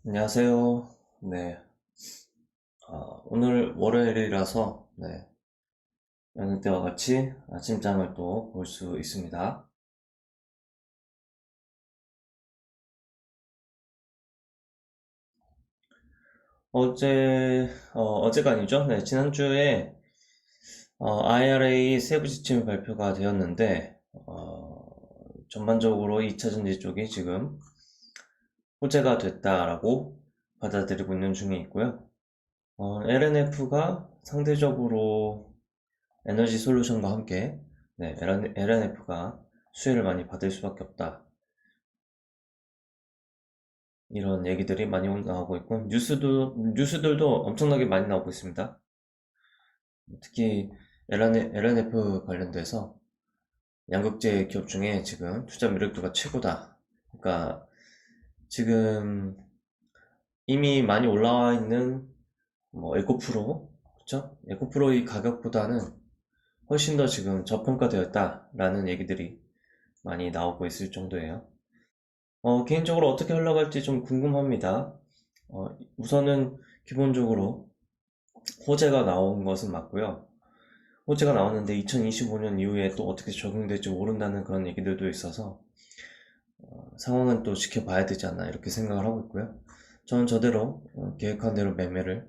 안녕하세요. 네. 오늘 월요일이라서, 여느 때와 같이 아침잠을 또 볼 수 있습니다. 어제가 아니죠? 네, 지난주에, IRA 세부 지침이 발표가 되었는데, 전반적으로 2차전지 쪽이 지금 호재가 됐다라고 받아들이고 있는 중에 있고요. LNF가 상대적으로 에너지 솔루션과 함께 LNF가 수혜를 많이 받을 수밖에 없다. 이런 얘기들이 많이 나오고 있고 뉴스들도 엄청나게 많이 나오고 있습니다. 특히 LNF 관련돼서 양극재 기업 중에 지금 투자 매력도가 최고다. 그러니까 지금 이미 많이 올라와 있는 뭐 에코프로, 그쵸? 에코프로의 가격보다는 훨씬 더 지금 저평가되었다라는 얘기들이 많이 나오고 있을 정도예요. 개인적으로 어떻게 흘러갈지 좀 궁금합니다. 우선은 기본적으로 호재가 나온 것은 맞고요. 호재가 나왔는데 2025년 이후에 또 어떻게 적용될지 모른다는 그런 얘기들도 있어서 상황은 또 지켜봐야 되지 않나 이렇게 생각을 하고 있고요. 저는 저대로 계획한 대로 매매를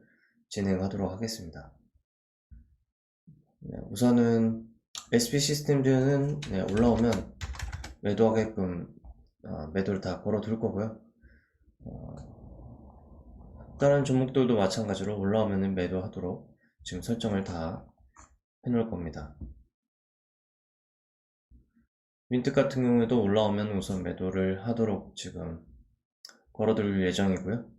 진행하도록 하겠습니다. 우선은 SP 시스템즈는 올라오면 매도하게끔 매도를 다 걸어둘 거고요. 다른 종목들도 마찬가지로 올라오면 매도하도록 지금 설정을 다 해놓을 겁니다. 윈트 같은 경우에도 올라오면 우선 매도를 하도록 지금 걸어둘 예정이고요.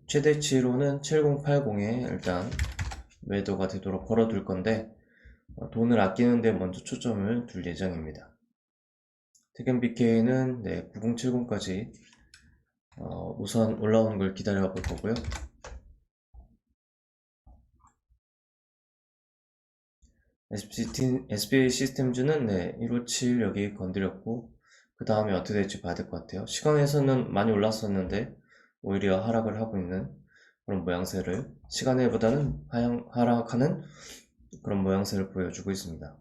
최대치로는 7080에 일단 매도가 되도록 걸어둘 건데 돈을 아끼는 데 먼저 초점을 둘 예정입니다. 태견 BK는 9070까지 우선 올라오는 걸 기다려 볼 거고요. SBA 시스템즈는 157 여기 건드렸고 그 다음에 어떻게 될지 봐야 될 것 같아요. 시간에서는 많이 올랐었는데 오히려 하락을 하고 있는 그런 모양새를 시간에보다는 하락하는 그런 모양새를 보여주고 있습니다.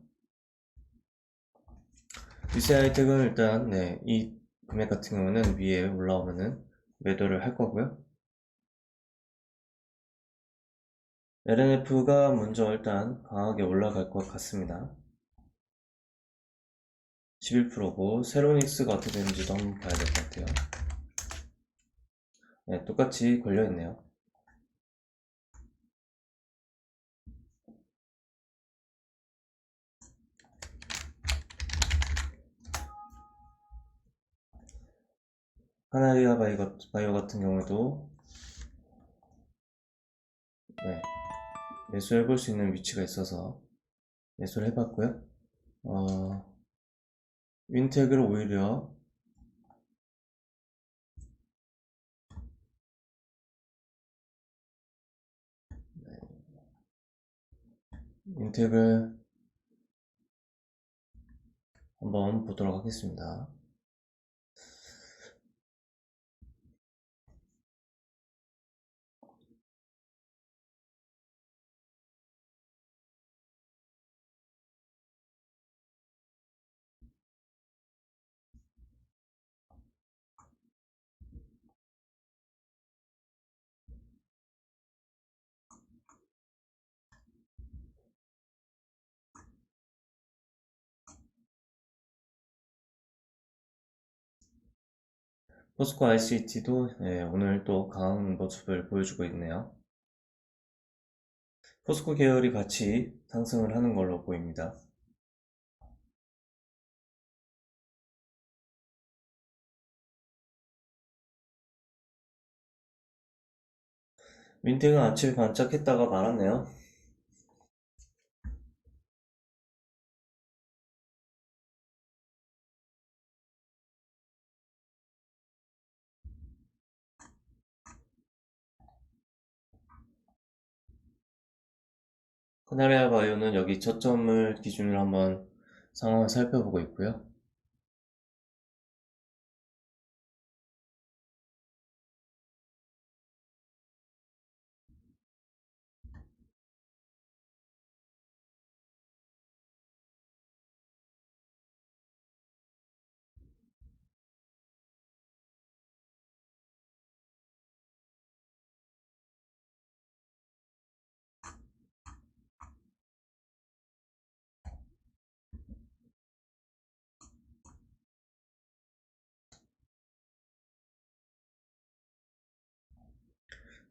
유세하이텍은 일단 이 금액 같은 경우는 위에 올라오면은 매도를 할 거고요. LNF가 먼저 일단 강하게 올라갈 것 같습니다. 11%고 세로닉스가 어떻게 되는지도 한번 봐야 될 것 같아요. 똑같이 걸려있네요. 하나리아 바이오 같은 경우도 매수해 볼 수 있는 위치가 있어서 매수를 해봤고요. 윈텍을 오히려 윈텍을 한번 보도록 하겠습니다. 포스코 ICT도 오늘 또 강한 모습을 보여주고 있네요. 포스코 계열이 같이 상승을 하는 걸로 보입니다. 윈텍은 아침에 반짝했다가 말았네요. 카나리아 바이오는 여기 저점을 기준으로 한번 상황을 살펴보고 있고요.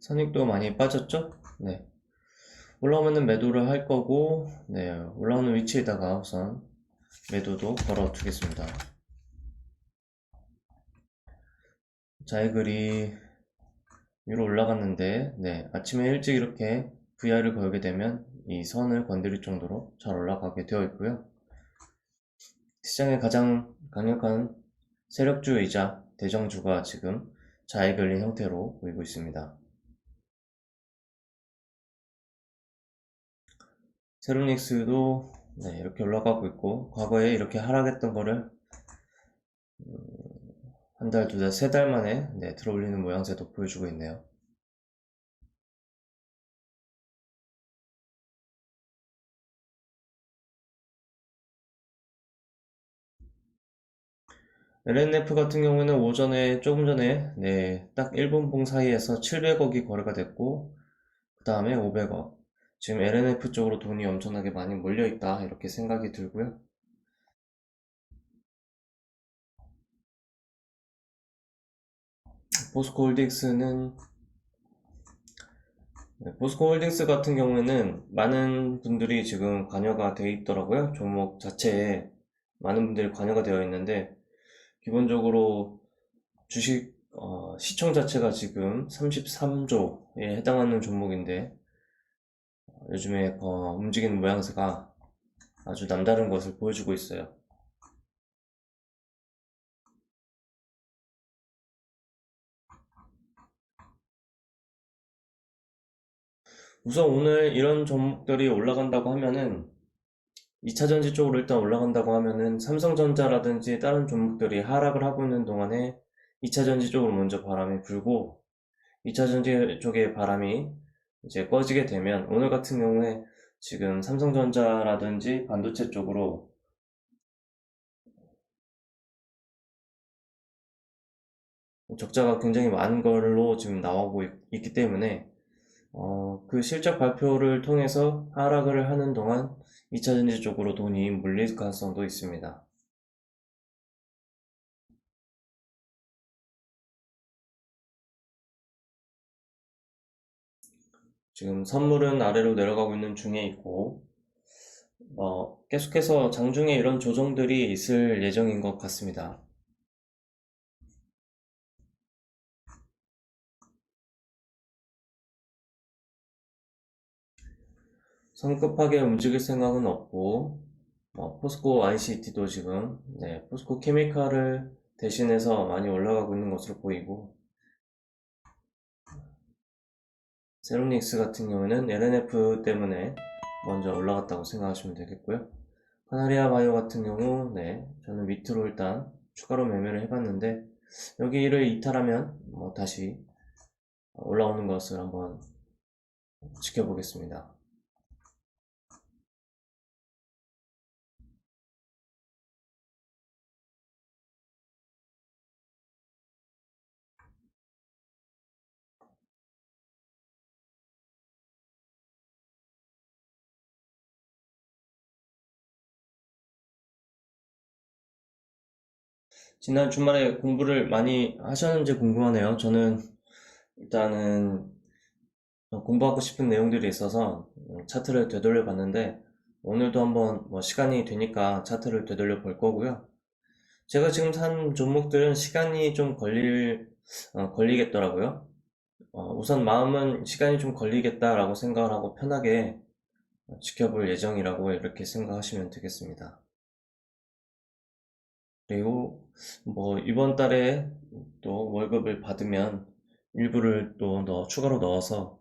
선익도 많이 빠졌죠? 네. 올라오면은 매도를 할 거고, 네. 올라오는 위치에다가 우선 매도도 걸어 두겠습니다. 자이글이 위로 올라갔는데, 네. 아침에 일찍 이렇게 VR을 걸게 되면 이 선을 건드릴 정도로 잘 올라가게 되어 있고요. 시장의 가장 강력한 세력주이자 대장주가 지금 자이글린 형태로 보이고 있습니다. 세rum닉스도 네, 이렇게 올라가고 있고, 과거에 이렇게 하락했던 거를 한 달, 두 달, 세 달 만에 네, 들어올리는 모양새도 보여주고 있네요. LNF 같은 경우에는 오전에 조금 전에 네, 딱 1분 봉 사이에서 700억이 거래가 됐고, 그 다음에 500억. 지금 LNF 쪽으로 돈이 엄청나게 많이 몰려있다 이렇게 생각이 들고요. 포스코홀딩스는 포스코홀딩스 같은 경우에는 많은 분들이 지금 관여가 되어 있더라고요. 종목 자체에 많은 분들이 관여가 되어 있는데 기본적으로 주식 시총 자체가 지금 33조에 해당하는 종목인데 요즘에 움직이는 모양새가 아주 남다른 것을 보여주고 있어요. 우선 오늘 이런 종목들이 올라간다고 하면은 2차전지 쪽으로 일단 올라간다고 하면은 삼성전자라든지 다른 종목들이 하락을 하고 있는 동안에 2차전지 쪽으로 먼저 바람이 불고 2차전지 쪽에 바람이 이제 꺼지게 되면 오늘 같은 경우에 지금 삼성전자라든지 반도체 쪽으로 적자가 굉장히 많은 걸로 지금 나오고 있기 때문에 그 실적 발표를 통해서 하락을 하는 동안 2차전지 쪽으로 돈이 몰릴 가능성도 있습니다. 지금 선물은 아래로 내려가고 있는 중에 있고 계속해서 장중에 이런 조정들이 있을 예정인 것 같습니다. 성급하게 움직일 생각은 없고 포스코 ICT도 지금 포스코 케미칼을 대신해서 많이 올라가고 있는 것으로 보이고 세rum닉스 같은 경우는 LNF 때문에 먼저 올라갔다고 생각하시면 되겠고요. 카나리아 바이오 같은 경우 저는 밑으로 일단 추가로 매매를 해봤는데 여기를 이탈하면 다시 올라오는 것을 한번 지켜보겠습니다. 지난 주말에 공부를 많이 하셨는지 궁금하네요. 저는 일단은 공부하고 싶은 내용들이 있어서 차트를 되돌려 봤는데 오늘도 한번 시간이 되니까 차트를 되돌려 볼 거고요. 제가 지금 산 종목들은 시간이 좀 걸리겠더라고요. 우선 마음은 시간이 좀 걸리겠다라고 생각을 하고 편하게 지켜볼 예정이라고 이렇게 생각하시면 되겠습니다. 그리고 이번 달에 또 월급을 받으면 일부를 또 추가로 넣어서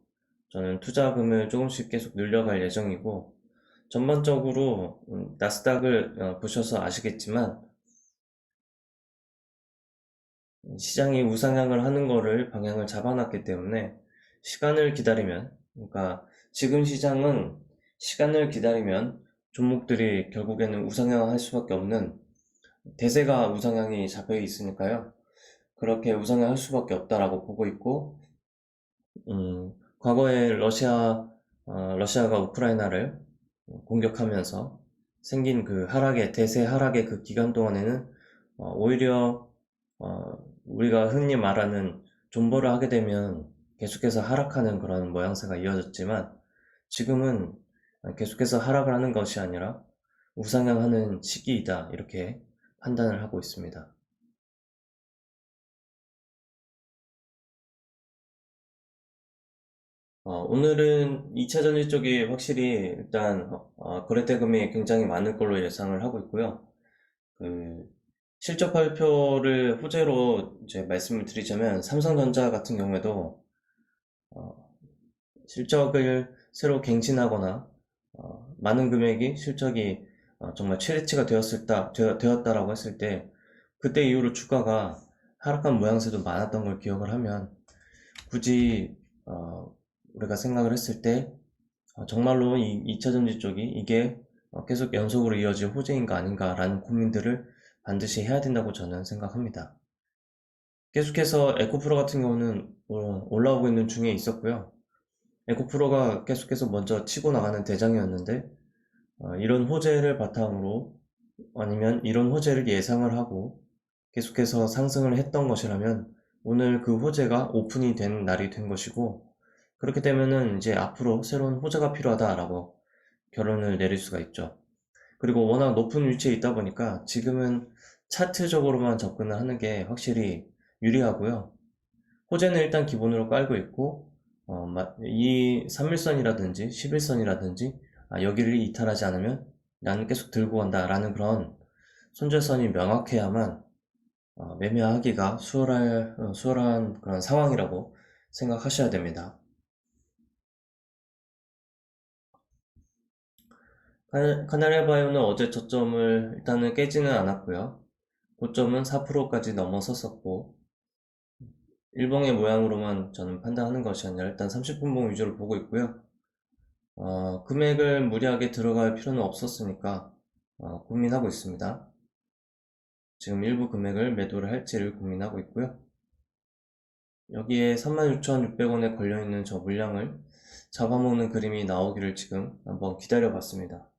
저는 투자금을 조금씩 계속 늘려갈 예정이고 전반적으로 나스닥을 보셔서 아시겠지만 시장이 우상향을 하는 거를 방향을 잡아놨기 때문에 시간을 기다리면 그러니까 지금 시장은 시간을 기다리면 종목들이 결국에는 우상향할 수밖에 없는 대세가 우상향이 잡혀 있으니까요. 그렇게 우상향할 수밖에 없다라고 보고 있고 과거에 러시아가 우크라이나를 공격하면서 생긴 그 대세 하락의 그 기간 동안에는 오히려 우리가 흔히 말하는 존버를 하게 되면 계속해서 하락하는 그런 모양새가 이어졌지만 지금은 계속해서 하락을 하는 것이 아니라 우상향하는 시기이다 이렇게 판단을 하고 있습니다. 오늘은 2차 전지 쪽이 확실히 일단 거래 대금이 굉장히 많을 걸로 예상을 하고 있고요. 그 실적 발표를 호재로 이제 말씀을 드리자면 삼성전자 같은 경우에도 어, 실적을 새로 갱신하거나 많은 금액이 실적이 정말 최대치가 되었다라고 했을 때 그때 이후로 주가가 하락한 모양새도 많았던 걸 기억을 하면 굳이 우리가 생각을 했을 때 정말로 이 2차전지 쪽이 이게 계속 연속으로 이어질 호재인가 아닌가라는 고민들을 반드시 해야 된다고 저는 생각합니다. 계속해서 에코프로 같은 경우는 올라오고 있는 중에 있었고요. 에코프로가 계속해서 먼저 치고 나가는 대장이었는데 이런 호재를 바탕으로 아니면 이런 호재를 예상을 하고 계속해서 상승을 했던 것이라면 오늘 그 호재가 오픈이 된 날이 된 것이고 그렇게 되면은 이제 앞으로 새로운 호재가 필요하다라고 결론을 내릴 수가 있죠. 그리고 워낙 높은 위치에 있다 보니까 지금은 차트적으로만 접근을 하는 게 확실히 유리하고요. 호재는 일단 기본으로 깔고 있고 이 3일선이라든지 11선이라든지 여기를 이탈하지 않으면 나는 계속 들고 간다 라는 그런 손절선이 명확해야만 매매하기가 수월한 그런 상황이라고 생각하셔야 됩니다. 카나리아 바이오는 어제 저점을 일단은 깨지는 않았고요. 고점은 4%까지 넘어섰었고 일봉의 모양으로만 저는 판단하는 것이 아니라 일단 30분봉 위주로 보고 있고요. 금액을 무리하게 들어갈 필요는 없었으니까 고민하고 있습니다. 지금 일부 금액을 매도를 할지를 고민하고 있고요. 여기에 36,600원에 걸려있는 저 물량을 잡아먹는 그림이 나오기를 지금 한번 기다려 봤습니다.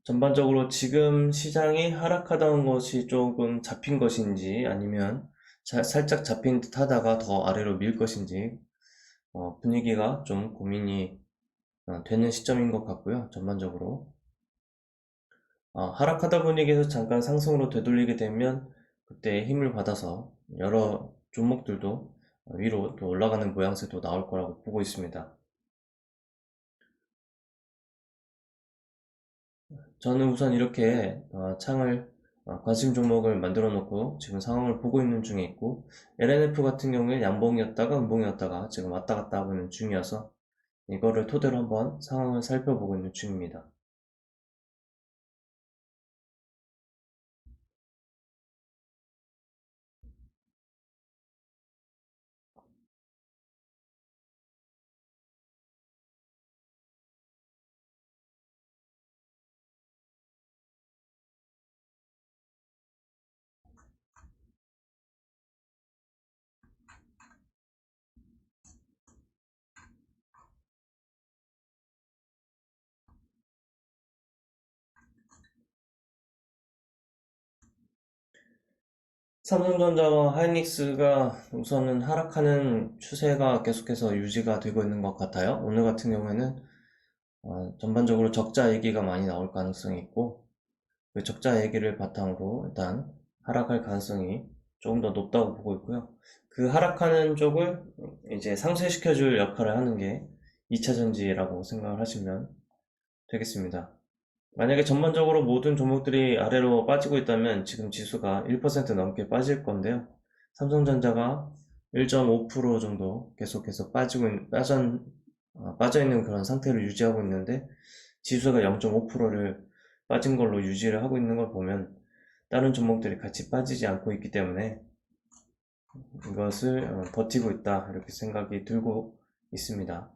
전반적으로 지금 시장이 하락하던 것이 조금 잡힌 것인지 아니면 살짝 잡힌 듯 하다가 더 아래로 밀 것인지 분위기가 좀 고민이 되는 시점인 것 같고요. 전반적으로 하락하다 분위기에서 잠깐 상승으로 되돌리게 되면 그때 힘을 받아서 여러 종목들도 위로 또 올라가는 모양새도 나올 거라고 보고 있습니다. 저는 우선 이렇게 창을 관심 종목을 만들어 놓고 지금 상황을 보고 있는 중에 있고 LNF 같은 경우에 양봉이었다가 음봉이었다가 지금 왔다 갔다 하고 있는 중이어서 이거를 토대로 한번 상황을 살펴보고 있는 중입니다. 삼성전자와 하이닉스가 우선은 하락하는 추세가 계속해서 유지가 되고 있는 것 같아요. 오늘 같은 경우에는 전반적으로 적자 얘기가 많이 나올 가능성이 있고 그 적자 얘기를 바탕으로 일단 하락할 가능성이 조금 더 높다고 보고 있고요. 그 하락하는 쪽을 이제 상쇄시켜줄 역할을 하는 게 2차전지라고 생각을 하시면 되겠습니다. 만약에 전반적으로 모든 종목들이 아래로 빠지고 있다면 지금 지수가 1% 넘게 빠질 건데요. 삼성전자가 1.5% 정도 계속해서 빠져 있는 그런 상태를 유지하고 있는데 지수가 0.5%를 빠진 걸로 유지를 하고 있는 걸 보면 다른 종목들이 같이 빠지지 않고 있기 때문에 이것을 버티고 있다 이렇게 생각이 들고 있습니다.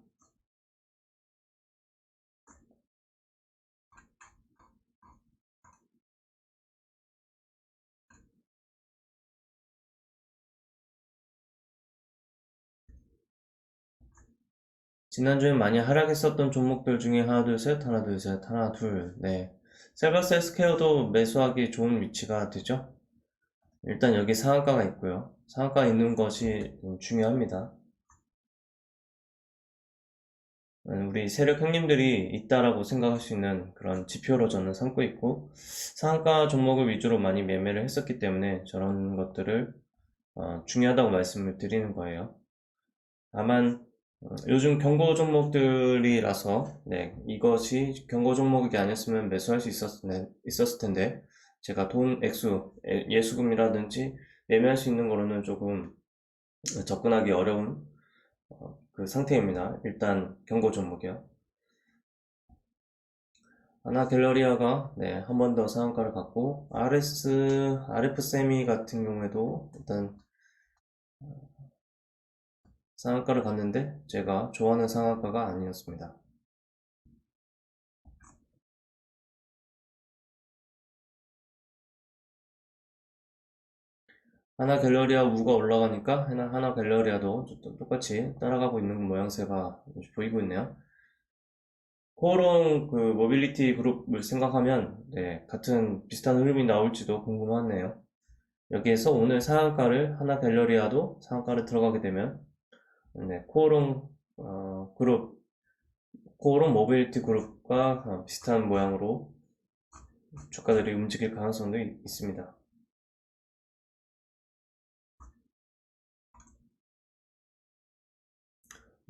지난주에 많이 하락했었던 종목들 중에 하나, 둘, 셋, 하나, 둘, 셋, 하나, 둘, 네. 셀버스 헬스케어도 매수하기 좋은 위치가 되죠. 일단 여기 상한가가 있고요. 상한가 있는 것이 중요합니다. 우리 세력 형님들이 있다라고 생각할 수 있는 그런 지표로 저는 삼고 있고, 상한가 종목을 위주로 많이 매매를 했었기 때문에 저런 것들을 중요하다고 말씀을 드리는 거예요. 다만 요즘 경고 종목들이라서 이것이 경고 종목이 아니었으면 매수할 수 있었을 텐데, 제가 돈 액수, 예수금이라든지 매매할 수 있는 거로는 조금 접근하기 어려운 그 상태입니다. 일단 경고 종목이요. 하나갤러리아가 한 번 더 상한가를 갖고, RF세미 같은 경우에도 일단 상한가를 갔는데 제가 좋아하는 상한가가 아니었습니다. 하나갤러리아 우가 올라가니까 하나갤러리아도 똑같이 따라가고 있는 모양새가 보이고 있네요. 코오롱 그 모빌리티 그룹을 생각하면 같은 비슷한 흐름이 나올지도 궁금하네요. 여기에서 오늘 상한가를 하나갤러리아도 상한가를 들어가게 되면 코오롱 그룹, 코오롱 모빌리티 그룹과 비슷한 모양으로 주가들이 움직일 가능성도 있습니다.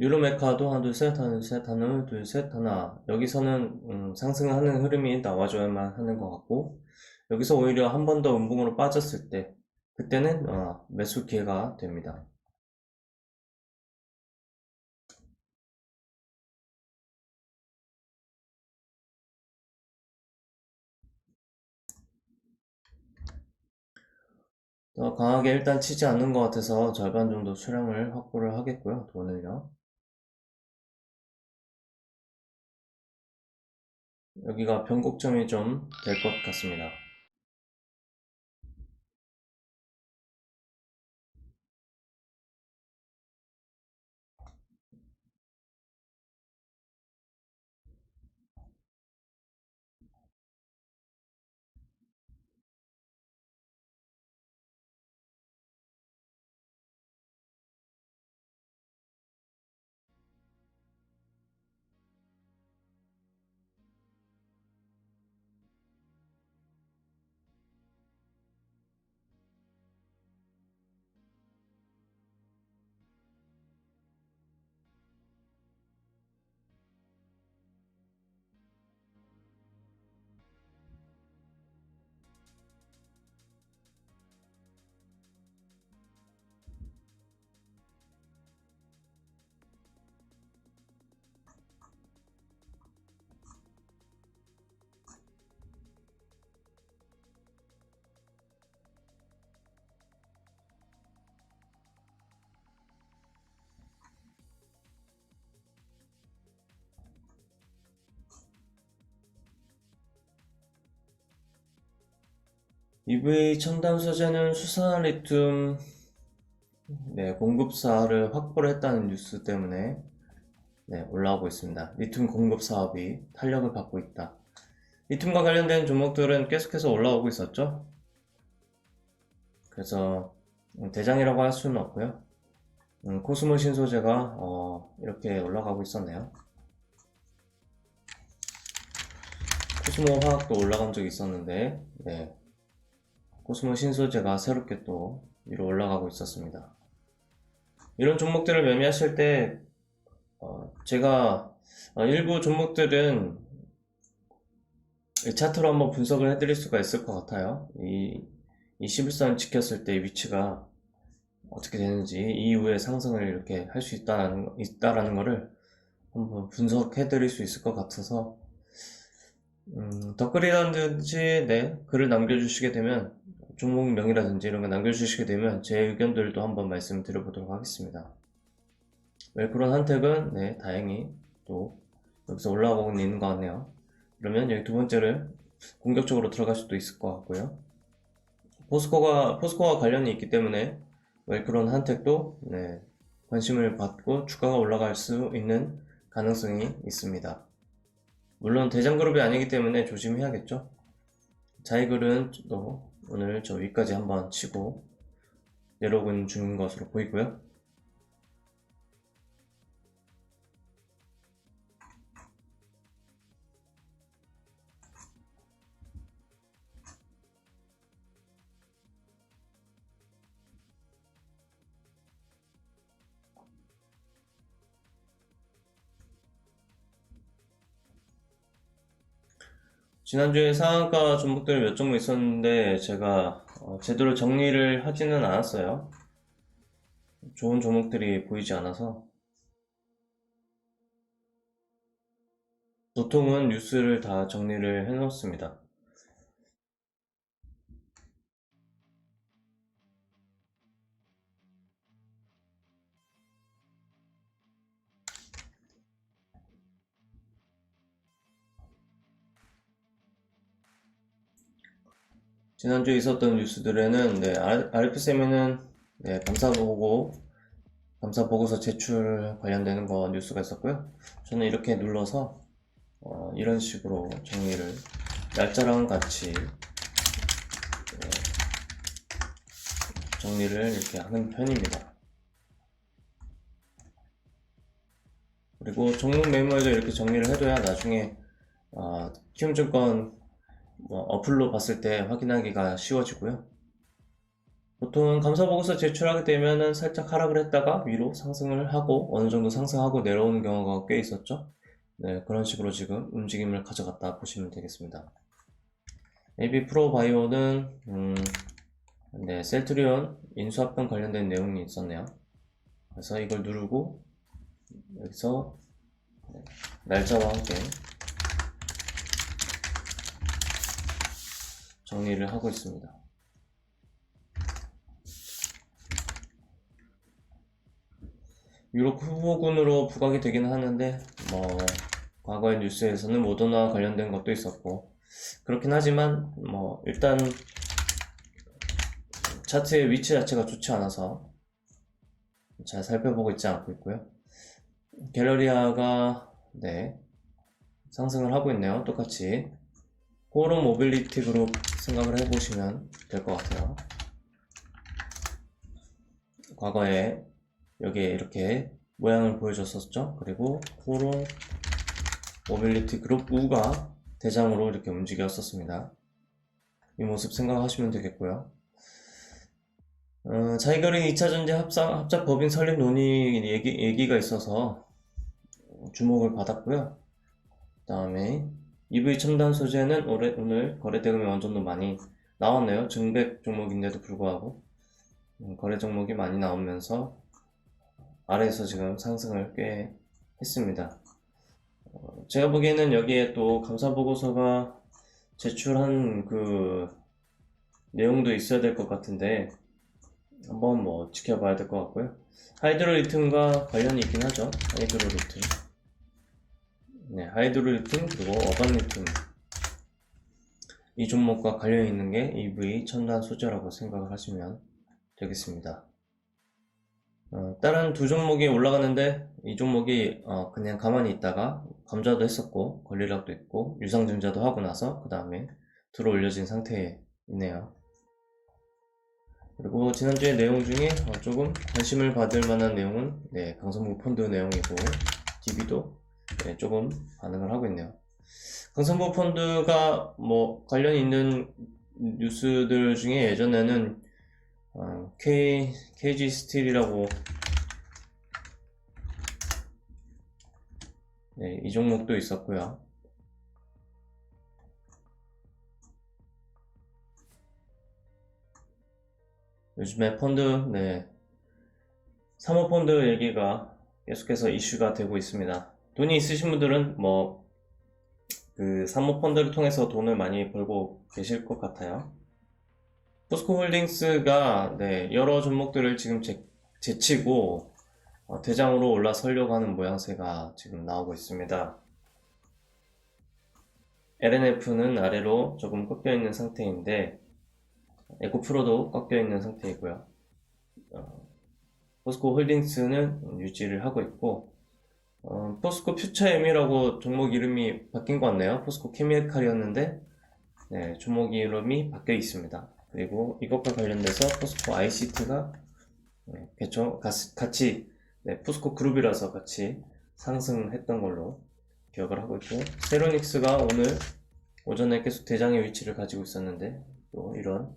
유로메카도 하나, 둘, 셋, 하나, 둘, 셋, 하나, 둘, 셋, 하나. 여기서는 상승하는 흐름이 나와줘야만 하는 것 같고, 여기서 오히려 한 번 더 음봉으로 빠졌을 때, 그때는 매수 기회가 됩니다. 더 강하게 일단 치지 않는 것 같아서 절반 정도 수량을 확보를 하겠고요. 돈을요. 여기가 변곡점이 좀 될 것 같습니다. EV 첨단 소재는 수산화 리튬 공급사를 확보를 했다는 뉴스 때문에 올라오고 있습니다. 리튬 공급 사업이 탄력을 받고 있다. 리튬과 관련된 종목들은 계속해서 올라오고 있었죠. 그래서 대장이라고 할 수는 없고요. 코스모 신소재가 이렇게 올라가고 있었네요. 코스모 화학도 올라간 적이 있었는데 코스모 신소재가 새롭게 또 위로 올라가고 있었습니다. 이런 종목들을 매매하실 때 제가 일부 종목들은 차트로 한번 분석을 해드릴 수가 있을 것 같아요. 이 11선 지켰을 때 위치가 어떻게 되는지, 이후에 상승을 이렇게 할 수 있다라는 거를 한번 분석해 드릴 수 있을 것 같아서, 댓글이라든지, 글을 남겨주시게 되면, 종목명이라든지 이런 거 남겨주시게 되면, 제 의견들도 한번 말씀드려보도록 하겠습니다. 웰크론 한택은, 다행히 또, 여기서 올라오고 있는 것 같네요. 그러면 여기 두 번째를 공격적으로 들어갈 수도 있을 것 같고요. 포스코와 관련이 있기 때문에 웰크론 한택도 관심을 받고 주가가 올라갈 수 있는 가능성이 있습니다. 물론 대장그룹이 아니기 때문에 조심해야겠죠. 자이글은 또 오늘 저 위까지 한번 치고 내려오는 중인 것으로 보이고요. 지난주에 상한가 종목들 몇 종목 있었는데 제가 제대로 정리를 하지는 않았어요. 좋은 종목들이 보이지 않아서. 보통은 뉴스를 다 정리를 해놓습니다. 지난주에 있었던 뉴스들에는 RF쌤에는 감사 보고서 제출 관련되는 거 뉴스가 있었고요. 저는 이렇게 눌러서 이런 식으로 정리를 날짜랑 같이 정리를 이렇게 하는 편입니다. 그리고 종목 메모에도 이렇게 정리를 해둬야 나중에 키움증권 어플로 봤을 때 확인하기가 쉬워지고요. 보통 감사보고서 제출하게 되면은 살짝 하락을 했다가 위로 상승을 하고 어느 정도 상승하고 내려오는 경우가 꽤 있었죠. 네, 그런 식으로 지금 움직임을 가져갔다 보시면 되겠습니다. AB프로바이오는 네, 셀트리온 인수합병 관련된 내용이 있었네요. 그래서 이걸 누르고 여기서 날짜와 함께 정리를 하고 있습니다. 유럽 후보군으로 부각이 되긴 하는데 과거의 뉴스에서는 모더나 관련된 것도 있었고 그렇긴 하지만 일단 차트의 위치 자체가 좋지 않아서 잘 살펴보고 있지 않고 있고요. 갤러리아가 상승을 하고 있네요. 똑같이 호로 모빌리티 그룹 생각을 해보시면 될 것 같아요. 과거에 여기에 이렇게 모양을 보여줬었죠. 그리고 호로 모빌리티 그룹 U가 대장으로 이렇게 움직였었습니다. 이 모습 생각하시면 되겠고요. 자이거린 2차전지 합작 법인 설립 논의 얘기가 있어서 주목을 받았고요. 그 다음에 EV 첨단 소재는 오늘 거래 대금이 어느 정도 많이 나왔네요. 증백 종목인데도 불구하고 거래 종목이 많이 나오면서 아래에서 지금 상승을 꽤 했습니다. 제가 보기에는 여기에 또 감사보고서가 제출한 그 내용도 있어야 될 것 같은데 한번 지켜봐야 될 것 같고요. 하이드로리튬과 관련이 있긴 하죠. 하이드로리튬. 네, 하이드로리튬 그리고 어반리튬 이 종목과 관련이 있는 게 EV 첨단 소재라고 생각을 하시면 되겠습니다. 다른 두 종목이 올라가는데 이 종목이 그냥 가만히 있다가 감자도 했었고 권리락도 있고 유상증자도 하고 나서 그 다음에 들어 올려진 상태에 있네요. 그리고 지난주에 내용 중에 조금 관심을 받을 만한 내용은 강선무 펀드 내용이고 DB도 조금 반응을 하고 있네요. 강선무 펀드가 관련이 있는 뉴스들 중에 예전에는 KG 스틸이라고 이 종목도 있었고요. 요즘에 사모펀드 얘기가 계속해서 이슈가 되고 있습니다. 돈이 있으신 분들은 그 사모펀드를 통해서 돈을 많이 벌고 계실 것 같아요. 포스코홀딩스가 여러 종목들을 지금 제치고 대장으로 올라서려고 하는 모양새가 지금 나오고 있습니다. LNF는 아래로 조금 꺾여 있는 상태인데 에코프로도 꺾여 있는 상태이고요. 포스코 홀딩스는 유지를 하고 있고 포스코 퓨처 M이라고 종목 이름이 바뀐 것 같네요. 포스코 케미칼이었는데 네, 종목 이름이 바뀌어 있습니다. 그리고 이것과 관련돼서 포스코 ICT가 같이 네, 포스코 그룹이라서 같이 상승했던 걸로 기억을 하고 있고, 세로닉스가 오늘 오전에 계속 대장의 위치를 가지고 있었는데 또 이런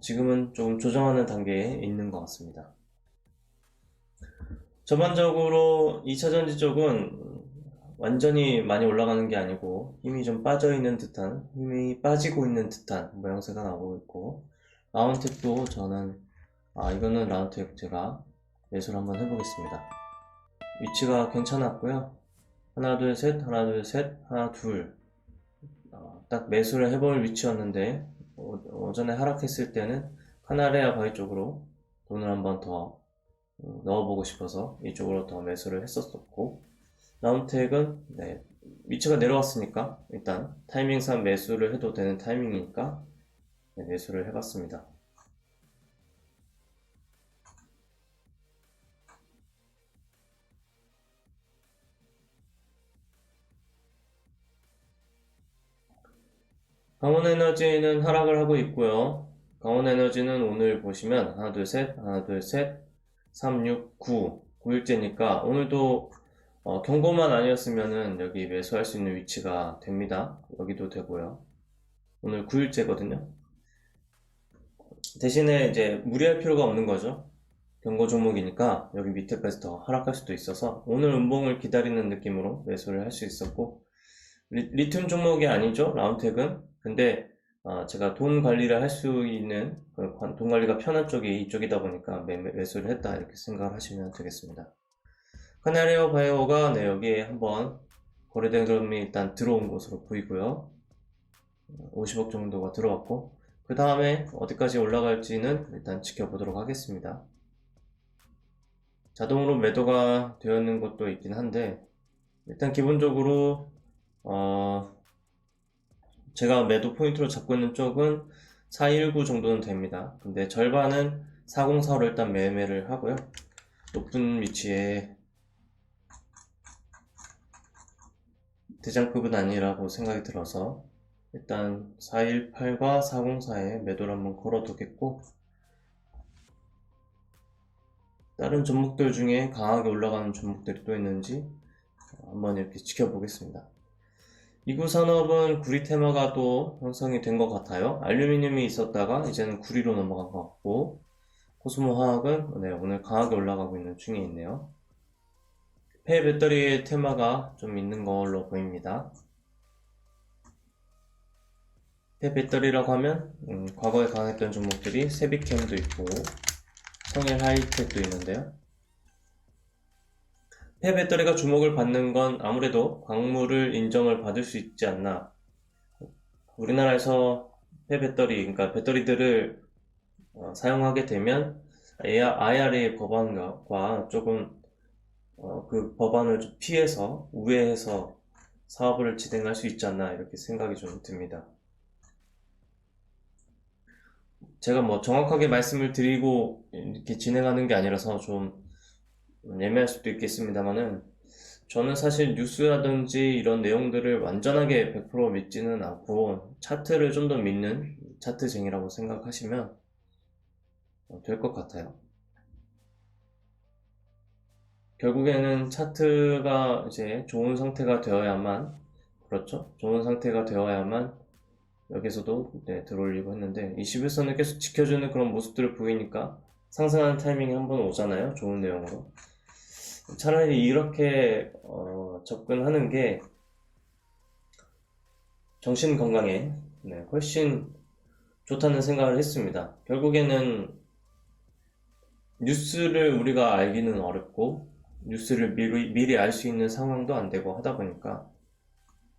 지금은 좀 조정하는 단계에 있는 것 같습니다. 전반적으로 2차전지 쪽은 완전히 많이 올라가는 게 아니고 힘이 좀 빠져있는 듯한, 힘이 빠지고 있는 듯한 모양새가 나오고 있고, 라운텍도 저는 이거는 라운텍 제가 매수를 한번 해보겠습니다. 위치가 괜찮았고요. 하나 둘 셋, 하나 둘 셋, 하나 둘, 딱 매수를 해볼 위치였는데 오전에 하락했을 때는 카나레아 바이 쪽으로 돈을 한번 더 넣어보고 싶어서 이쪽으로 더 매수를 했었었고, 라운텍은 네, 위치가 내려왔으니까 일단 타이밍상 매수를 해도 되는 타이밍이니까 네, 매수를 해봤습니다. 강원에너지는 하락을 하고 있고요. 강원에너지는 오늘 보시면 하나 둘 셋, 하나 둘 셋, 3, 6, 9, 9일째니까 오늘도 경고만 아니었으면은 여기 매수할 수 있는 위치가 됩니다. 여기도 되고요. 오늘 9일째거든요. 대신에 이제 무리할 필요가 없는 거죠. 경고 종목이니까 여기 밑에까지 더 하락할 수도 있어서 오늘 음봉을 기다리는 느낌으로 매수를 할 수 있었고, 리튬 종목이 아니죠, 라운텍은. 근데 제가 돈 관리를 할 수 있는 돈 관리가 편한 쪽이 이쪽이다 보니까 매수를 했다 이렇게 생각을 하시면 되겠습니다. 카나리오 바이오가 네, 여기에 한번 거래된 그림이 일단 들어온 것으로 보이고요. 50억 정도가 들어왔고, 그 다음에 어디까지 올라갈지는 일단 지켜보도록 하겠습니다. 자동으로 매도가 되어 있는 것도 있긴 한데, 일단 기본적으로 제가 매도 포인트로 잡고 있는 쪽은 419 정도는 됩니다. 근데 절반은 404로 일단 매매를 하고요. 높은 위치에 대장급은 아니라고 생각이 들어서 일단 418과 404에 매도를 한번 걸어 두겠고, 다른 종목들 중에 강하게 올라가는 종목들이 또 있는지 한번 이렇게 지켜보겠습니다. 이구산업은 구리 테마가 또 형성이 된 것 같아요. 알루미늄이 있었다가 이제는 구리로 넘어간 것 같고, 코스모화학은 네, 오늘 강하게 올라가고 있는 중에 있네요. 폐배터리의 테마가 좀 있는 걸로 보입니다. 폐배터리라고 하면 과거에 강했던 종목들이 세비캠도 있고 성일 하이텍도 있는데요. 폐배터리가 주목을 받는 건 아무래도 광물을 인정을 받을 수 있지 않나. 우리나라에서 폐배터리, 그러니까 배터리들을 사용하게 되면 IRA 법안과 조금 그 법안을 좀 피해서 우회해서 사업을 진행할 수 있지 않나 이렇게 생각이 좀 듭니다. 제가 뭐 정확하게 말씀을 드리고 이렇게 진행하는 게 아니라서 좀 애매할 수도 있겠습니다만은, 저는 사실 뉴스라든지 이런 내용들을 완전하게 100% 믿지는 않고 차트를 좀 더 믿는 차트쟁이라고 생각하시면 될 것 같아요. 결국에는 차트가 이제 좋은 상태가 되어야만, 그렇죠? 좋은 상태가 되어야만 여기서도 네, 들어올리고 했는데 21선을 계속 지켜주는 그런 모습들을 보이니까 상승하는 타이밍이 한번 오잖아요, 좋은 내용으로. 차라리 이렇게 접근하는 게 정신 건강에 네, 훨씬 좋다는 생각을 했습니다. 결국에는 뉴스를 우리가 알기는 어렵고 뉴스를 미리 알 수 있는 상황도 안 되고 하다 보니까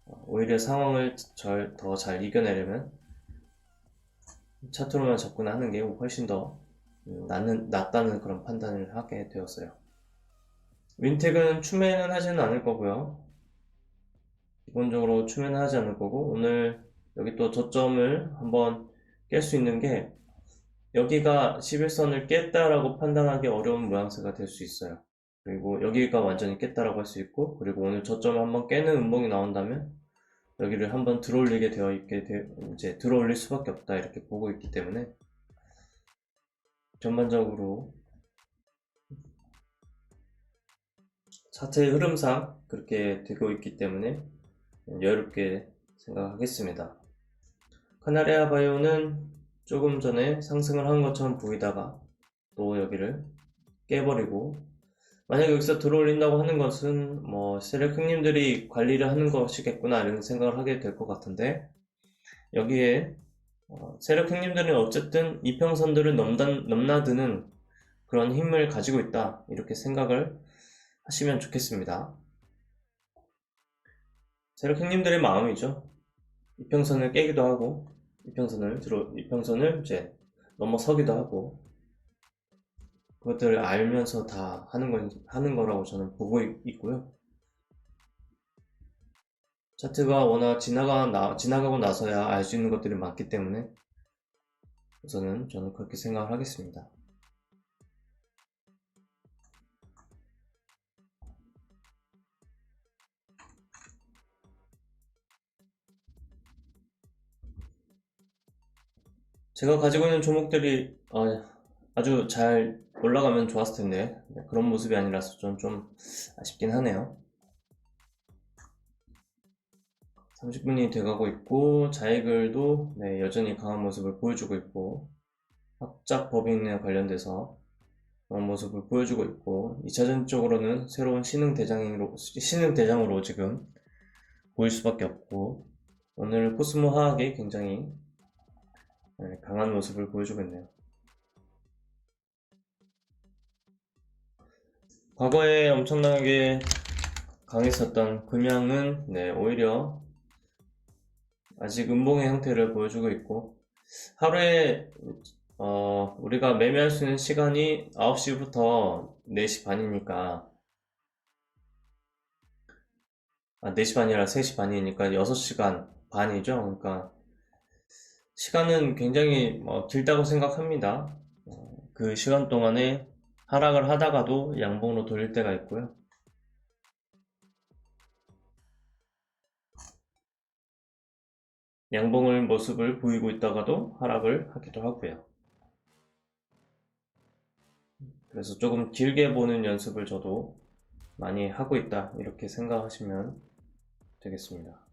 오히려 상황을 더 잘 이겨내려면 차트로만 접근하는 게 훨씬 더 낫다는 그런 판단을 하게 되었어요. 윈텍은 추매는 하지는 않을 거고요. 기본적으로 추매는 하지 않을 거고, 오늘 여기 또 저점을 한번 깰 수 있는 게 여기가 11선을 깼다라고 판단하기 어려운 모양새가 될 수 있어요. 그리고 여기가 완전히 깼다라고 할 수 있고, 그리고 오늘 저점을 한번 깨는 음봉이 나온다면 여기를 한번 들어올리게 되어 있게 이제 들어올릴 수밖에 없다 이렇게 보고 있기 때문에 전반적으로 차트의 흐름상 그렇게 되고 있기 때문에 여유롭게 생각하겠습니다. 카나리아 바이오는 조금 전에 상승을 한 것처럼 보이다가 또 여기를 깨버리고, 만약 여기서 들어올린다고 하는 것은 뭐 세력 형님들이 관리를 하는 것이겠구나 이런 생각을 하게 될 것 같은데, 여기에 세력 형님들은 어쨌든 이평선들을 넘나드는 그런 힘을 가지고 있다 이렇게 생각을 하시면 좋겠습니다. 세력 형님들의 마음이죠. 이평선을 깨기도 하고 이평선을 이제 넘어서기도 하고, 그것들을 알면서 다 하는 거라고 저는 보고 있고요. 차트가 워낙 지나가고 나서야 알 수 있는 것들이 많기 때문에 저는 그렇게 생각을 하겠습니다. 제가 가지고 있는 종목들이 아주 잘 올라가면 좋았을 텐데 그런 모습이 아니라서 좀 아쉽긴 하네요. 30분이 돼가고 있고 자이글도 여전히 강한 모습을 보여주고 있고, 합작 법인에 관련돼서 그런 모습을 보여주고 있고, 2차전 쪽으로는 새로운 신흥대장으로 지금 보일 수밖에 없고, 오늘 코스모 화학이 굉장히 강한 모습을 보여주고 있네요. 과거에 엄청나게 강했었던 금양은 오히려 아직 음봉의 형태를 보여주고 있고, 하루에 우리가 매매할 수 있는 시간이 9시부터 4시 반이니까 4시 반이라 3시 반이니까 6시간 반이죠. 그러니까 시간은 굉장히 길다고 생각합니다. 그 시간 동안에 하락을 하다가도 양봉으로 돌릴 때가 있고요. 양봉을 모습을 보이고 있다가도 하락을 하기도 하고요. 그래서 조금 길게 보는 연습을 저도 많이 하고 있다 이렇게 생각하시면 되겠습니다.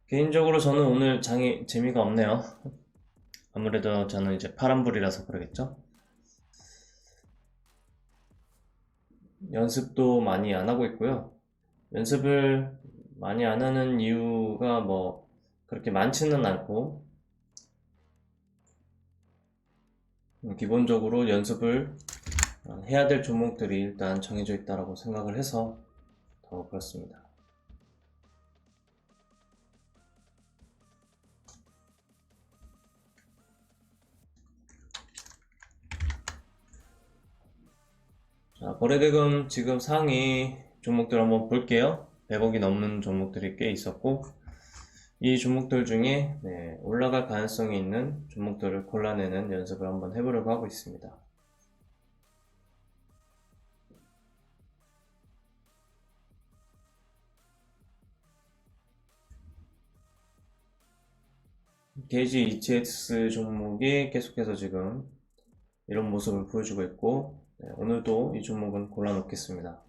개인적으로 저는 오늘 장이 재미가 없네요. 아무래도 저는 이제 파란불이라서 그러겠죠. 연습도 많이 안 하고 있고요. 연습을 많이 안 하는 이유가 뭐 그렇게 많지는 않고, 기본적으로 연습을 해야 될 종목들이 일단 정해져 있다고 생각을 해서 더 그렇습니다. 자, 거래대금 지금 상위 종목들 한번 볼게요. 100억이 넘는 종목들이 꽤 있었고, 이 종목들 중에 올라갈 가능성이 있는 종목들을 골라내는 연습을 한번 해보려고 하고 있습니다. 게이지 ETX 종목이 계속해서 지금 이런 모습을 보여주고 있고, 오늘도 이 종목은 골라 놓겠습니다.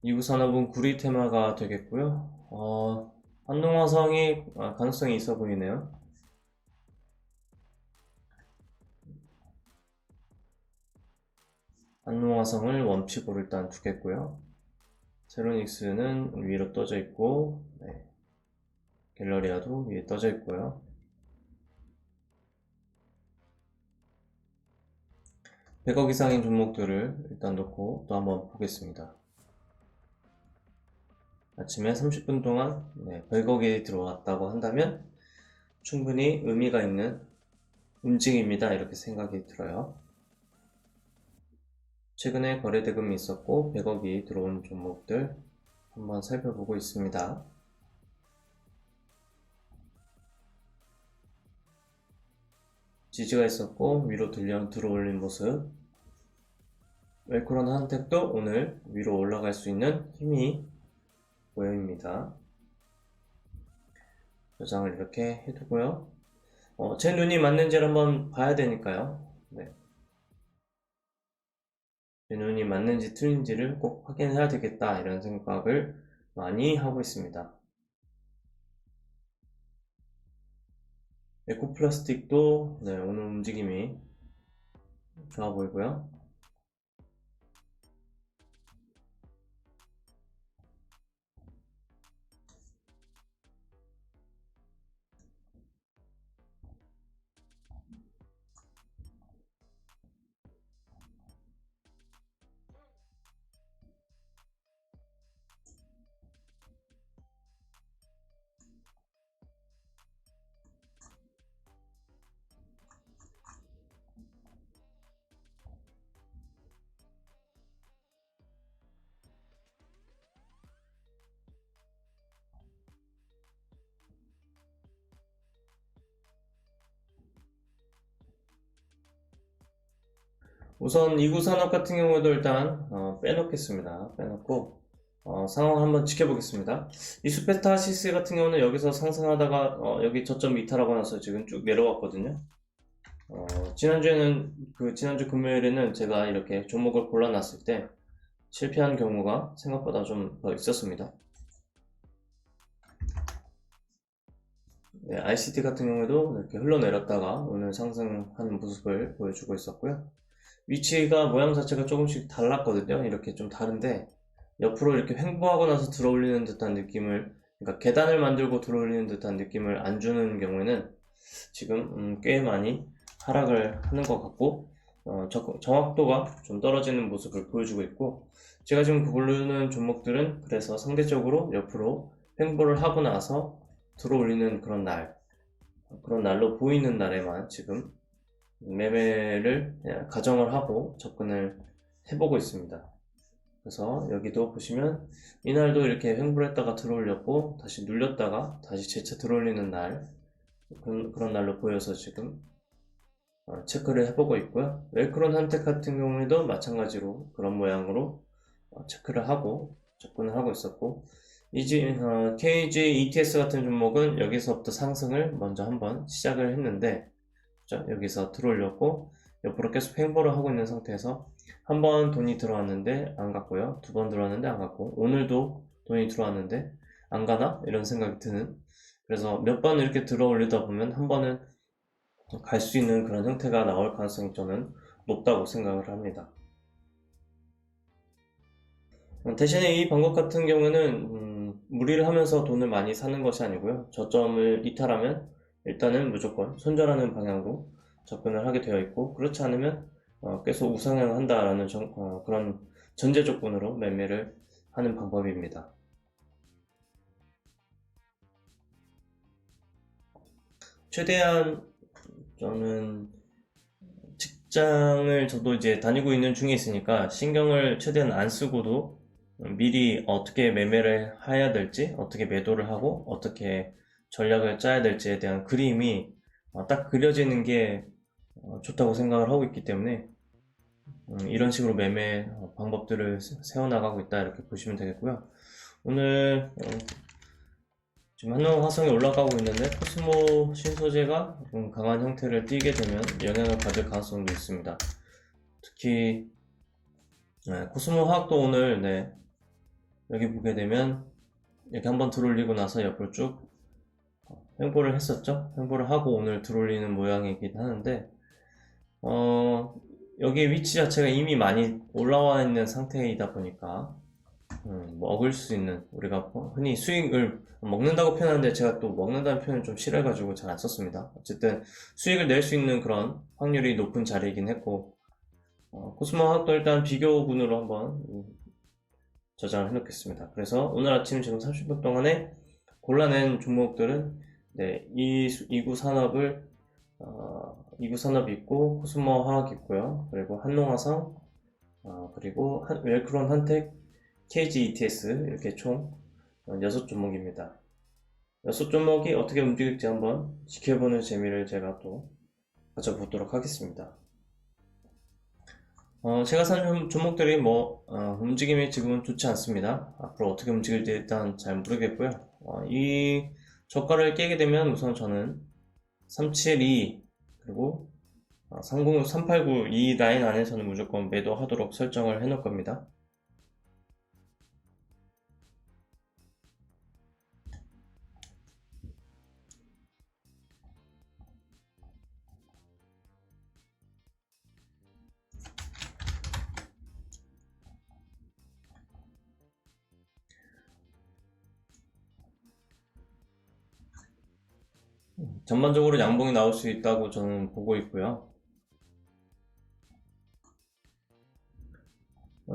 이구산업은 구리 테마가 되겠고요. 한농화성이 가능성이 있어 보이네요. 한농화성을 원픽으로 일단 두겠고요. 세로닉스는 위로 떠져 있고, 갤러리아도 위에 떠져 있고요. 백억 이상인 종목들을 일단 놓고 또 한번 보겠습니다. 아침에 30분 동안 100억이 들어왔다고 한다면 충분히 의미가 있는 움직임이다 이렇게 생각이 들어요. 최근에 거래 대금이 있었고 100억이 들어온 종목들 한번 살펴보고 있습니다. 지지가 있었고 위로 들어올린 모습. 웰코론 한택도 오늘 위로 올라갈 수 있는 힘이 보여입니다. 저장을 이렇게 해두고요. 제 눈이 맞는지를 한번 봐야 되니까요. 네. 제 눈이 맞는지 틀린지를 꼭 확인해야 되겠다 이런 생각을 많이 하고 있습니다. 에코플라스틱도 네, 오늘 움직임이 좋아 보이고요. 우선 이구산업 같은 경우도 일단 빼놓겠습니다. 빼놓고 상황 한번 지켜보겠습니다. 이수페스타시스 같은 경우는 여기서 상승하다가 여기 저점 이탈하고 나서 지금 쭉 내려왔거든요. 지난주 금요일에는 제가 이렇게 종목을 골라놨을 때 실패한 경우가 생각보다 좀 더 있었습니다. 네, ICT 같은 경우에도 이렇게 흘러내렸다가 오늘 상승하는 모습을 보여주고 있었고요. 위치가 모양 자체가 조금씩 달랐거든요. 이렇게 좀 다른데 옆으로 이렇게 횡보하고 나서 들어올리는 듯한 느낌을, 그러니까 계단을 만들고 들어올리는 듯한 느낌을 안 주는 경우에는 지금 꽤 많이 하락을 하는 것 같고 정확도가 좀 떨어지는 모습을 보여주고 있고, 제가 지금 고르는 종목들은 그래서 상대적으로 옆으로 횡보를 하고 나서 들어올리는 그런 날로 보이는 날에만 지금 매매를 가정을 하고 접근을 해보고 있습니다. 그래서 여기도 보시면 이날도 이렇게 횡보를 했다가 들어올렸고 다시 눌렸다가 다시 재차 들어올리는 날, 그런 날로 보여서 지금 체크를 해보고 있고요. 웰크론 한택 같은 경우에도 마찬가지로 그런 모양으로 체크를 하고 접근을 하고 있었고, KG ETS 같은 종목은 여기서부터 상승을 먼저 한번 시작을 했는데 여기서 들어올렸고 옆으로 계속 횡보를 하고 있는 상태에서 한 번 돈이 들어왔는데 안 갔고요. 두 번 들어왔는데 안 갔고, 오늘도 돈이 들어왔는데 안 가나? 이런 생각이 드는, 그래서 몇 번 이렇게 들어올리다 보면 한 번은 갈 수 있는 그런 형태가 나올 가능성이 저는 높다고 생각을 합니다. 대신에 이 방법 같은 경우는 무리를 하면서 돈을 많이 사는 것이 아니고요. 저점을 이탈하면 일단은 무조건 손절하는 방향으로 접근을 하게 되어 있고, 그렇지 않으면 계속 우상향한다라는 그런 전제 조건으로 매매를 하는 방법입니다. 최대한 저는 직장을 저도 이제 다니고 있는 중에 있으니까 신경을 최대한 안 쓰고도 미리 어떻게 매매를 해야 될지, 어떻게 매도를 하고 어떻게 전략을 짜야 될지에 대한 그림이 딱 그려지는 게 좋다고 생각을 하고 있기 때문에 이런 식으로 매매 방법들을 세워나가고 있다 이렇게 보시면 되겠고요. 오늘 지금 한농 화성이 올라가고 있는데 코스모 신소재가 좀 강한 형태를 띠게 되면 영향을 받을 가능성도 있습니다. 특히 코스모 화학도 오늘 여기 보게 되면 이렇게 한번 들어올리고 나서 옆으로 쭉 횡보를 했었죠. 횡보를 하고 오늘 들어올리는 모양이긴 하는데 여기 위치 자체가 이미 많이 올라와 있는 상태이다 보니까 먹을 수 있는, 우리가 흔히 수익을 먹는다고 표현하는데 제가 또 먹는다는 표현을 좀 싫어해가지고 잘 안 썼습니다. 어쨌든 수익을 낼 수 있는 그런 확률이 높은 자리이긴 했고, 코스모 화학도 일단 비교군으로 한번 저장을 해놓겠습니다. 그래서 오늘 아침 지금 30분 동안에 골라낸 종목들은 이구산업이 있고 코스모 화학이 있고요. 그리고 한농화성, 그리고 웰크론, 한택, KG ETS 이렇게 총 6종목입니다. 6종목이 어떻게 움직일지 한번 지켜보는 재미를 제가 또 가져보도록 하겠습니다. 제가 산 종목들이 움직임이 지금은 좋지 않습니다. 앞으로 어떻게 움직일지 일단 잘 모르겠고요. 이 저가를 깨게 되면 우선 저는 372 그리고 389 이 라인 안에서는 무조건 매도하도록 설정을 해 놓을 겁니다. 전반적으로 양봉이 나올 수 있다고 저는 보고 있고요.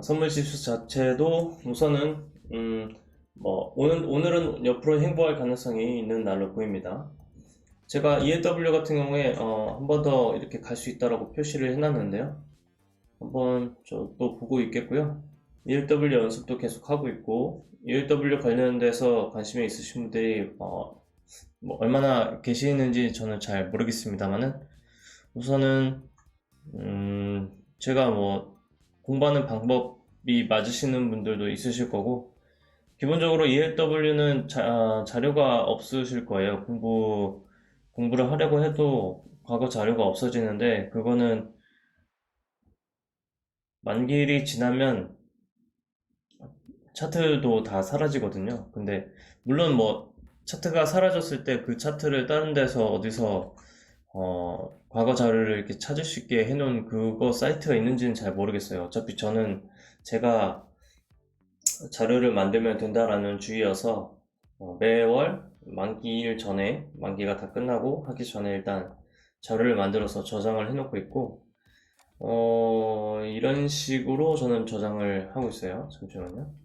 선물 지수 자체도 우선은 오늘은 옆으로 행보할 가능성이 있는 날로 보입니다. 제가 ELW 같은 경우에 한 번 더 이렇게 갈 수 있다라고 표시를 해놨는데요. 한번 또 보고 있겠고요. ELW 연습도 계속 하고 있고 ELW 관련돼서 관심이 있으신 분들이 얼마나 계시는지 저는 잘 모르겠습니다만은 우선은 제가 공부하는 방법이 맞으시는 분들도 있으실 거고 기본적으로 ELW는 자료가 없으실 거예요. 공부를 하려고 해도 과거 자료가 없어지는데 그거는 만기일이 지나면 차트도 다 사라지거든요. 근데 물론 차트가 사라졌을 때 그 차트를 다른 데서 어디서 과거 자료를 이렇게 찾을 수 있게 해놓은 그거 사이트가 있는지는 잘 모르겠어요. 어차피 저는 제가 자료를 만들면 된다라는 주의여서 매월 만기일 전에 만기가 다 끝나고 하기 전에 일단 자료를 만들어서 저장을 해놓고 있고 이런 식으로 저는 저장을 하고 있어요. 잠시만요.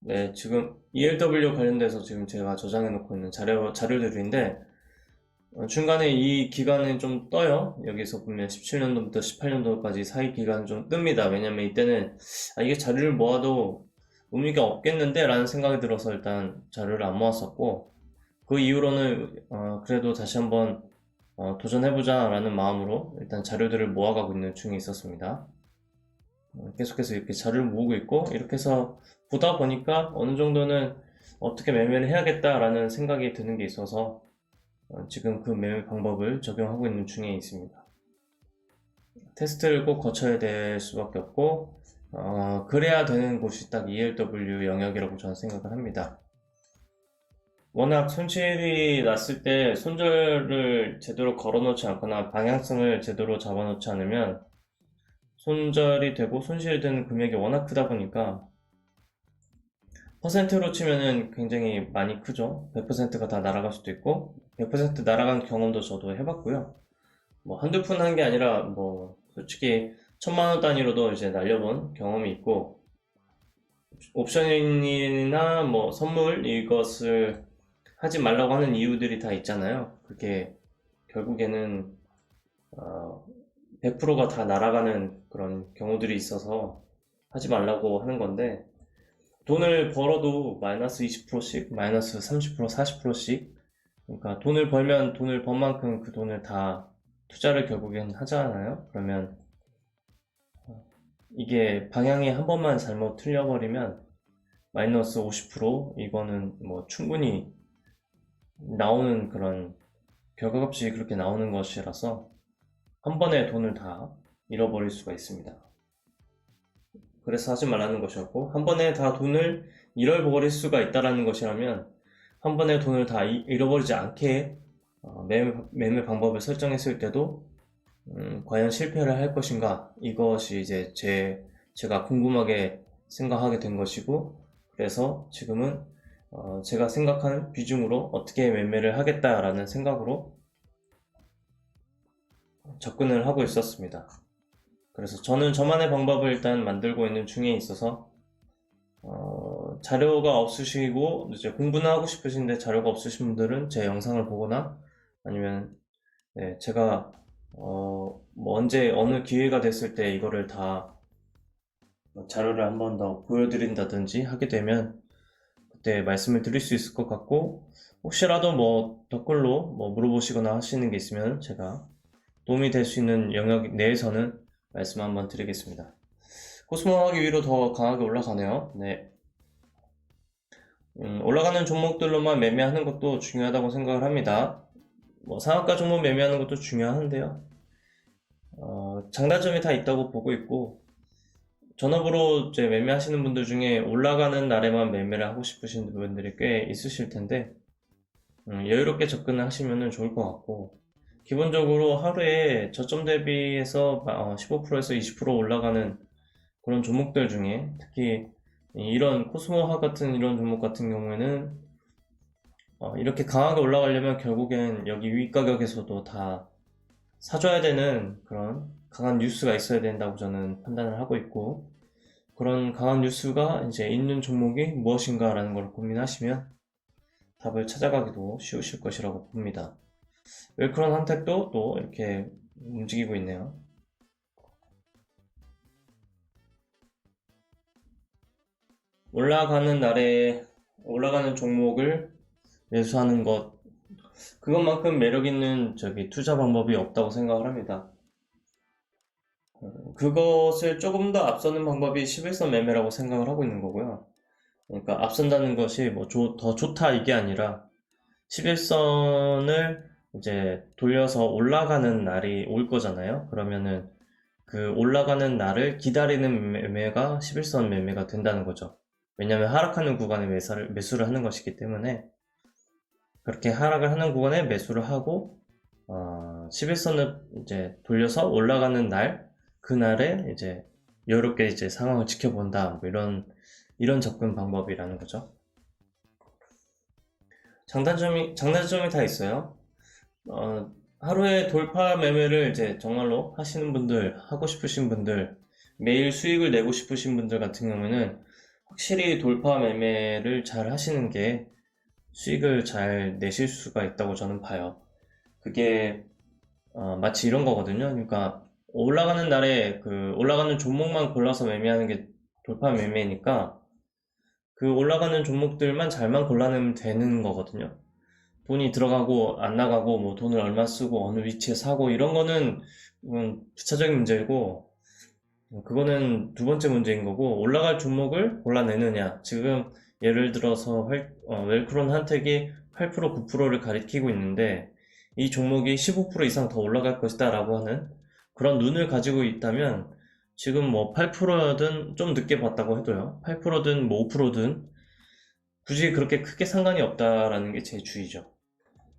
네, 지금 ELW 관련돼서 지금 제가 저장해 놓고 있는 자료들인데 중간에 이 기간은 좀 떠요. 여기서 보면 17년도부터 18년도까지 사이 기간 좀 뜹니다. 왜냐면 이때는 이게 자료를 모아도 의미가 없겠는데 라는 생각이 들어서 일단 자료를 안 모았었고 그 이후로는 그래도 다시 한번 도전해보자 라는 마음으로 일단 자료들을 모아가고 있는 중에 있었습니다. 계속해서 이렇게 자료를 모으고 있고 이렇게 해서 보다 보니까 어느 정도는 어떻게 매매를 해야겠다라는 생각이 드는 게 있어서 지금 그 매매 방법을 적용하고 있는 중에 있습니다. 테스트를 꼭 거쳐야 될 수밖에 없고 그래야 되는 곳이 딱 ELW 영역이라고 저는 생각을 합니다. 워낙 손실이 났을 때 손절을 제대로 걸어놓지 않거나 방향성을 제대로 잡아놓지 않으면 손절이 되고 손실이 되는 금액이 워낙 크다 보니까 퍼센트로 치면은 굉장히 많이 크죠. 100%가 다 날아갈 수도 있고 100% 날아간 경험도 저도 해봤고요. 한두 푼 한 게 아니라 솔직히 1000만원 단위로도 이제 날려본 경험이 있고 옵션이나 선물 이것을 하지 말라고 하는 이유들이 다 있잖아요. 그게 결국에는 100%가 다 날아가는 그런 경우들이 있어서 하지 말라고 하는 건데 돈을 벌어도 마이너스 20%씩, 마이너스 30%, 40%씩 그러니까 돈을 벌면 돈을 번 만큼 그 돈을 다 투자를 결국엔 하잖아요. 그러면 이게 방향이 한 번만 잘못 틀려버리면 마이너스 50% 이거는 충분히 나오는 그런 결과값이 그렇게 나오는 것이라서 한 번에 돈을 다 잃어버릴 수가 있습니다. 그래서 하지 말라는 것이었고 한 번에 다 돈을 잃어버릴 수가 있다는 것이라면 한 번에 돈을 다 잃어버리지 않게 매매 방법을 설정했을 때도 과연 실패를 할 것인가 이것이 이제 제가 궁금하게 생각하게 된 것이고 그래서 지금은 제가 생각하는 비중으로 어떻게 매매를 하겠다라는 생각으로 접근을 하고 있었습니다. 그래서 저는 저만의 방법을 일단 만들고 있는 중에 있어서 자료가 없으시고 이제 공부는 하고 싶으신데 자료가 없으신 분들은 제 영상을 보거나 아니면 네, 제가 뭐 언제 어느 기회가 됐을 때 이거를 다 자료를 한번 더 보여드린다든지 하게 되면 그때 말씀을 드릴 수 있을 것 같고, 혹시라도 뭐 댓글로 뭐 물어보시거나 하시는 게 있으면 제가 도움이 될 수 있는 영역 내에서는 말씀 한번 드리겠습니다. 코스모학이 위로 더 강하게 올라가네요. 네. 올라가는 종목들로만 매매하는 것도 중요하다고 생각을 합니다. 뭐 상한가 종목 매매하는 것도 중요한데요. 장단점이 다 있다고 보고 있고, 전업으로 이제 매매하시는 분들 중에 올라가는 날에만 매매를 하고 싶으신 분들이 꽤 있으실 텐데, 여유롭게 접근을 하시면 좋을 것 같고, 기본적으로 하루에 저점 대비해서 15%에서 20% 올라가는 그런 종목들 중에 특히 이런 코스모화 같은 이런 종목 같은 경우에는 이렇게 강하게 올라가려면 결국엔 여기 위 가격에서도 다 사줘야 되는 그런 강한 뉴스가 있어야 된다고 저는 판단을 하고 있고, 그런 강한 뉴스가 이제 있는 종목이 무엇인가라는 걸 고민하시면 답을 찾아가기도 쉬우실 것이라고 봅니다. 웰크론 한택도 또 이렇게 움직이고 있네요. 올라가는 날에 올라가는 종목을 매수하는 것, 그것만큼 매력 있는 투자 방법이 없다고 생각을 합니다. 그것을 조금 더 앞서는 방법이 11선 매매라고 생각을 하고 있는 거고요. 그러니까 앞선다는 것이 뭐 더 좋다 이게 아니라 11선을 이제 돌려서 올라가는 날이 올 거잖아요. 그러면은 그 올라가는 날을 기다리는 매매가 11선 매매가 된다는 거죠. 왜냐하면 하락하는 구간에 매수를 하는 것이기 때문에 그렇게 하락을 하는 구간에 매수를 하고 11선을 이제 돌려서 올라가는 날 그날에 이제 여유롭게 이제 상황을 지켜본다 뭐 이런 접근 방법이라는 거죠. 장단점이 다 있어요. 하루에 돌파 매매를 이제 정말로 하시는 분들, 하고 싶으신 분들, 매일 수익을 내고 싶으신 분들 같은 경우에는 확실히 돌파 매매를 잘 하시는 게 수익을 잘 내실 수가 있다고 저는 봐요. 그게 마치 이런 거거든요. 그러니까 올라가는 날에 그 올라가는 종목만 골라서 매매하는 게 돌파 매매니까 그 올라가는 종목들만 잘만 골라내면 되는 거거든요. 돈이 들어가고 안 나가고 뭐 돈을 얼마 쓰고 어느 위치에 사고 이런 거는 부차적인 문제이고, 그거는 두 번째 문제인 거고, 올라갈 종목을 골라내느냐. 지금 예를 들어서 웰크론 한택이 8% 9%를 가리키고 있는데 이 종목이 15% 이상 더 올라갈 것이다 라고 하는 그런 눈을 가지고 있다면 지금 뭐 8%든 좀 늦게 봤다고 해도요, 8%든 뭐 5%든 굳이 그렇게 크게 상관이 없다라는 게 제 주의죠.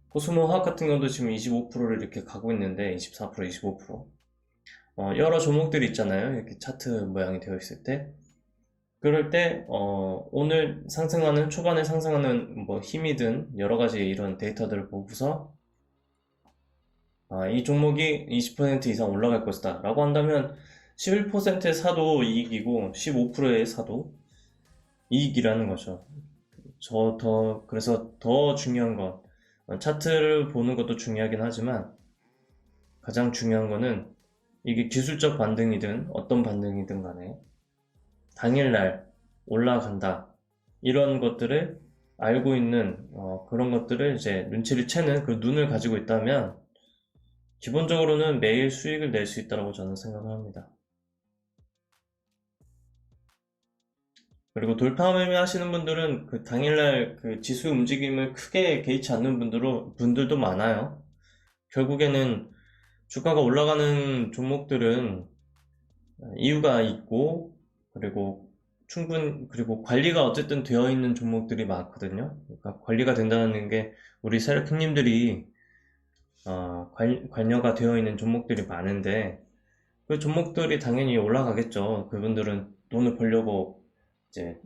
코스모 화학 같은 경우도 지금 25%를 이렇게 가고 있는데 24%, 25%. 여러 종목들이 있잖아요. 이렇게 차트 모양이 되어 있을 때. 그럴 때 오늘 상승하는 초반에 상승하는 뭐 힘이든 여러 가지 이런 데이터들을 보고서 이 종목이 20% 이상 올라갈 것이다 라고 한다면 11%에 사도 이익이고 15%에 사도 이익이라는 거죠. 그래서 더 중요한 건 차트를 보는 것도 중요하긴 하지만 가장 중요한 거는 이게 기술적 반등이든 어떤 반등이든 간에 당일날 올라간다 이런 것들을 알고 있는 그런 것들을 이제 눈치를 채는 그 눈을 가지고 있다면 기본적으로는 매일 수익을 낼 수 있다고 저는 생각을 합니다. 그리고 돌파 매매 하시는 분들은 그 당일날 그 지수 움직임을 크게 개의치 않는 분들도 많아요. 결국에는 주가가 올라가는 종목들은 이유가 있고, 그리고 관리가 어쨌든 되어 있는 종목들이 많거든요. 그러니까 관리가 된다는 게 우리 세력 형님들이 관여가 되어 있는 종목들이 많은데 그 종목들이 당연히 올라가겠죠. 그분들은 돈을 벌려고 이제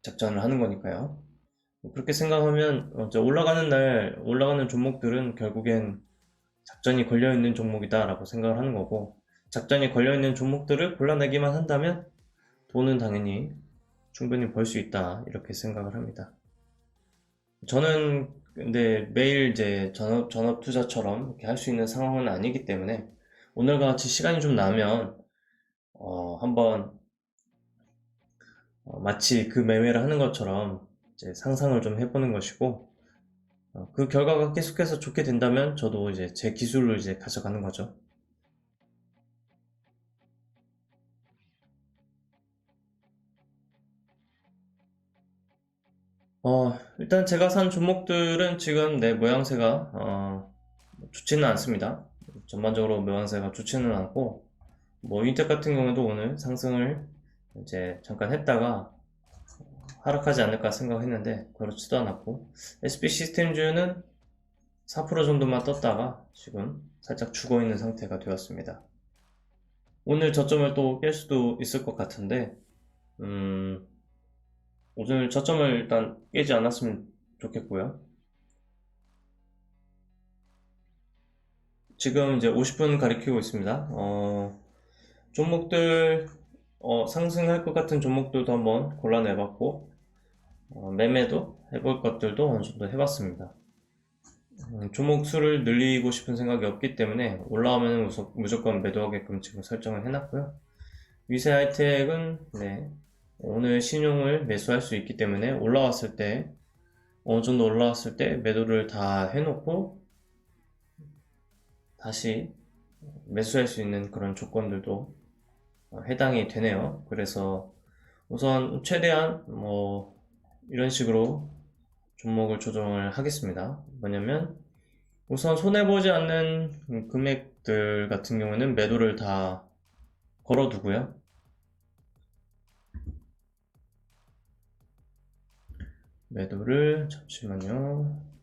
작전을 하는 거니까요. 그렇게 생각하면 올라가는 날 올라가는 종목들은 결국엔 작전이 걸려있는 종목이다라고 생각을 하는 거고, 작전이 걸려있는 종목들을 골라내기만 한다면 돈은 당연히 충분히 벌 수 있다 이렇게 생각을 합니다. 저는 근데 매일 이제 전업 투자처럼 이렇게 할 수 있는 상황은 아니기 때문에 오늘과 같이 시간이 좀 나면 한번 마치 그 매매를 하는 것처럼 이제 상상을 좀 해보는 것이고 그 결과가 계속해서 좋게 된다면 저도 이제 제 기술을 이제 가져가는 거죠. 일단 제가 산 종목들은 지금 내 모양새가 좋지는 않습니다. 전반적으로 모양새가 좋지는 않고 뭐 인텍 같은 경우도 오늘 상승을 이제 잠깐 했다가 하락하지 않을까 생각했는데 그렇지도 않았고 SB 시스템주는 4% 정도만 떴다가 지금 살짝 죽어 있는 상태가 되었습니다. 오늘 저점을 또 깰 수도 있을 것 같은데 오늘 저점을 일단 깨지 않았으면 좋겠고요. 지금 이제 50분 가리키고 있습니다. 종목들 상승할 것 같은 종목들도 한번 골라내봤고 매매도 해볼 것들도 어느 정도 해봤습니다. 종목 수를 늘리고 싶은 생각이 없기 때문에 올라오면 무조건 매도하게끔 지금 설정을 해놨고요. 위세 하이텍은 네, 오늘 신용을 매수할 수 있기 때문에 올라왔을 때 어느 정도 올라왔을 때 매도를 다 해놓고 다시 매수할 수 있는 그런 조건들도 해당이 되네요. 그래서 우선 최대한 뭐 이런 식으로 종목을 조정을 하겠습니다. 뭐냐면 우선 손해보지 않는 금액들 같은 경우는 매도를 다 걸어두고요. 매도를 잠시만요.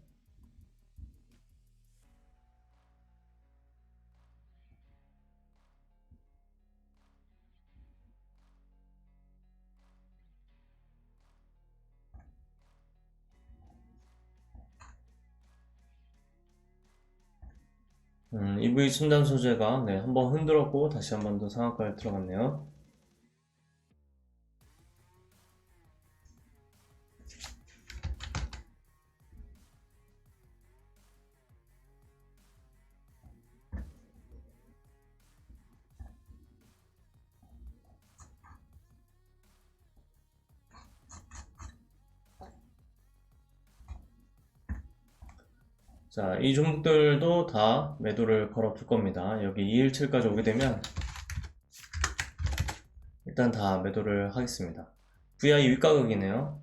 EV 첨단 소재가 네, 한번 흔들었고 다시 한번 더 상한가에 들어갔네요. 자, 이 종목들도 다 매도를 걸어 둘 겁니다. 여기 217까지 오게 되면 일단 다 매도를 하겠습니다. VI 윗가격이네요.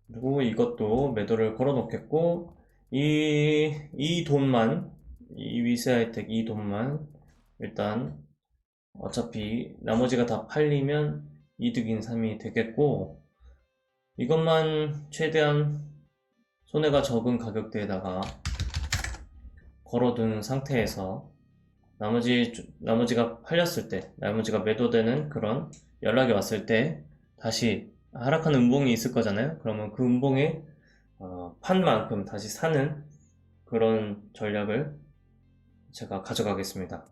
그리고 이것도 매도를 걸어 놓겠고 이 돈만 이 위세하이텍 이 돈만 일단 어차피 나머지가 다 팔리면 이득 인삼이 되겠고 이것만 최대한 손해가 적은 가격대에다가 걸어둔 상태에서 나머지가 팔렸을 때 나머지가 매도되는 그런 연락이 왔을 때 다시 하락하는 음봉이 있을 거잖아요. 그러면 그 음봉에 판 만큼 다시 사는 그런 전략을 제가 가져가겠습니다.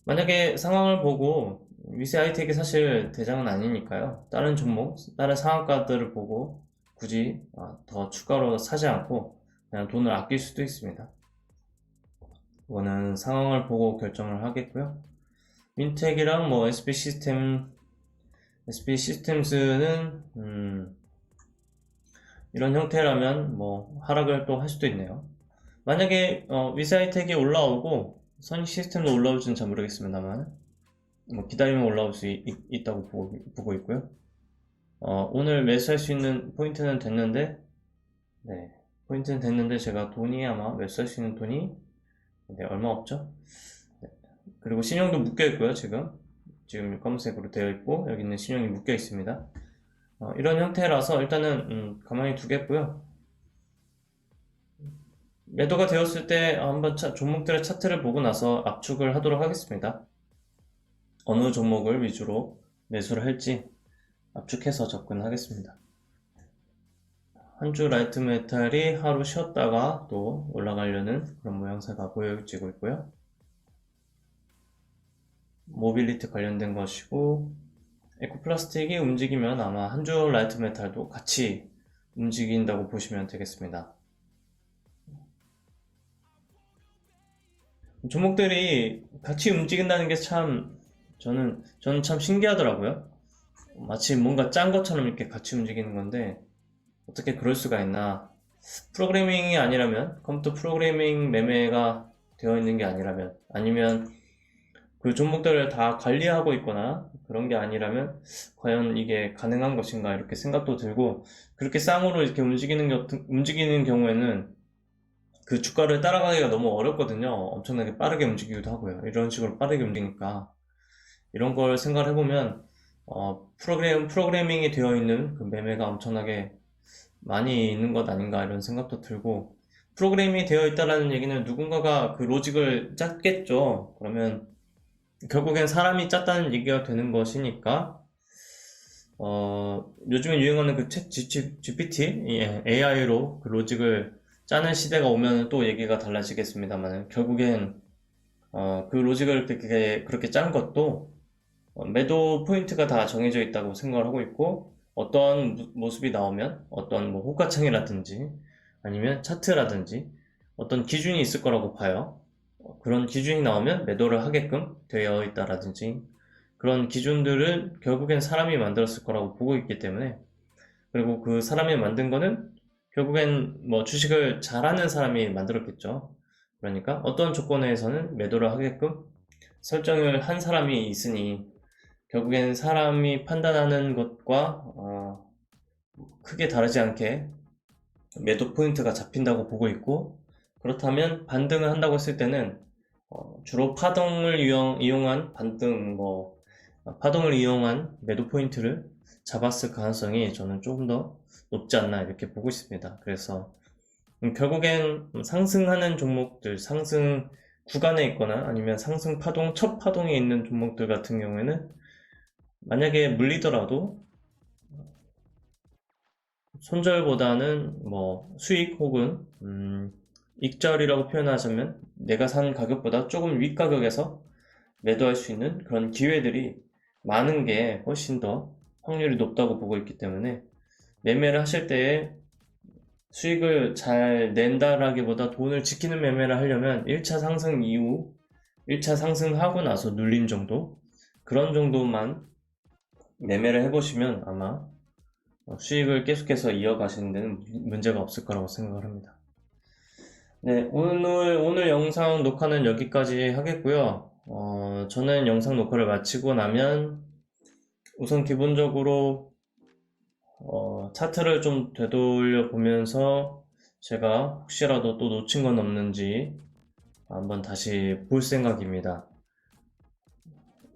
만약에 상황을 보고 위세 하이텍이 사실 대장은 아니니까요. 다른 종목, 다른 상한가들을 보고 굳이 더 추가로 사지 않고 그냥 돈을 아낄 수도 있습니다. 이거는 상황을 보고 결정을 하겠고요. 민텍이랑 뭐 SB 시스템즈는 이런 형태라면 뭐 하락을 또 할 수도 있네요. 만약에 위사이텍이 올라오고 선익 시스템도 올라올지는 잘 모르겠습니다만 뭐 기다리면 올라올 수 있다고 보고 있고요. 오늘 매수할 수 있는 포인트는 됐는데 네, 포인트는 됐는데 제가 돈이 아마 매수할 수 있는 돈이 네, 얼마 없죠. 네. 그리고 신용도 묶여 있고요. 지금 검은색으로 되어 있고 여기 있는 신용이 묶여 있습니다. 이런 형태라서 일단은 가만히 두겠고요. 매도가 되었을 때 한번 종목들의 차트를 보고 나서 압축을 하도록 하겠습니다. 어느 종목을 위주로 매수를 할지 압축해서 접근하겠습니다. 한 주 라이트 메탈이 하루 쉬었다가 또 올라가려는 그런 모양새가 보여지고 있고요. 모빌리티 관련된 것이고, 에코플라스틱이 움직이면 아마 한주 라이트 메탈도 같이 움직인다고 보시면 되겠습니다. 종목들이 같이 움직인다는 게 저는 참 신기하더라고요. 마치 뭔가 짠 것처럼 이렇게 같이 움직이는 건데, 어떻게 그럴 수가 있나. 프로그래밍이 아니라면, 컴퓨터 프로그래밍 매매가 되어 있는 게 아니라면, 아니면 그 종목들을 다 관리하고 있거나 그런 게 아니라면 과연 이게 가능한 것인가 이렇게 생각도 들고, 그렇게 쌍으로 이렇게 움직이는 경우에는 그 주가를 따라가기가 너무 어렵거든요. 엄청나게 빠르게 움직이기도 하고요. 이런 식으로 빠르게 움직이니까 이런 걸 생각을 해보면 프로그래밍이 되어 있는 그 매매가 엄청나게 많이 있는 것 아닌가 이런 생각도 들고, 프로그래밍이 되어 있다라는 얘기는 누군가가 그 로직을 짰겠죠. 그러면 결국엔 사람이 짰다는 얘기가 되는 것이니까, 요즘에 유행하는 그 챗 GPT, AI로 그 로직을 짜는 시대가 오면 또 얘기가 달라지겠습니다만, 결국엔 그 로직을 그렇게 짠 것도 매도 포인트가 다 정해져 있다고 생각을 하고 있고, 어떤 모습이 나오면 어떤 뭐 호가창이라든지 아니면 차트라든지 어떤 기준이 있을 거라고 봐요. 그런 기준이 나오면 매도를 하게끔 되어 있다라든지, 그런 기준들은 결국엔 사람이 만들었을 거라고 보고 있기 때문에, 그리고 그 사람이 만든 거는 결국엔 뭐 주식을 잘하는 사람이 만들었겠죠. 그러니까 어떤 조건에서는 매도를 하게끔 설정을 한 사람이 있으니, 결국엔 사람이 판단하는 것과 크게 다르지 않게 매도 포인트가 잡힌다고 보고 있고, 그렇다면 반등을 한다고 했을 때는 주로 이용한 파동을 이용한 매도 포인트를 잡았을 가능성이 저는 조금 더 높지 않나 이렇게 보고 있습니다. 그래서 결국엔 상승하는 종목들, 상승 구간에 있거나 아니면 첫 파동에 있는 종목들 같은 경우에는 만약에 물리더라도 손절보다는 뭐 수익 혹은 익절이라고 표현하자면 내가 산 가격보다 조금 윗가격에서 매도할 수 있는 그런 기회들이 많은 게 훨씬 더 확률이 높다고 보고 있기 때문에, 매매를 하실 때에 수익을 잘 낸다라기보다 돈을 지키는 매매를 하려면 1차 상승 이후 1차 상승하고 나서 눌림 정도, 그런 정도만 매매를 해보시면 아마 수익을 계속해서 이어가시는 데는 문제가 없을 거라고 생각을 합니다. 네, 오늘 영상 녹화는 여기까지 하겠고요. 저는 영상 녹화를 마치고 나면 우선 기본적으로 차트를 좀 되돌려 보면서 제가 혹시라도 또 놓친 건 없는지 한번 다시 볼 생각입니다.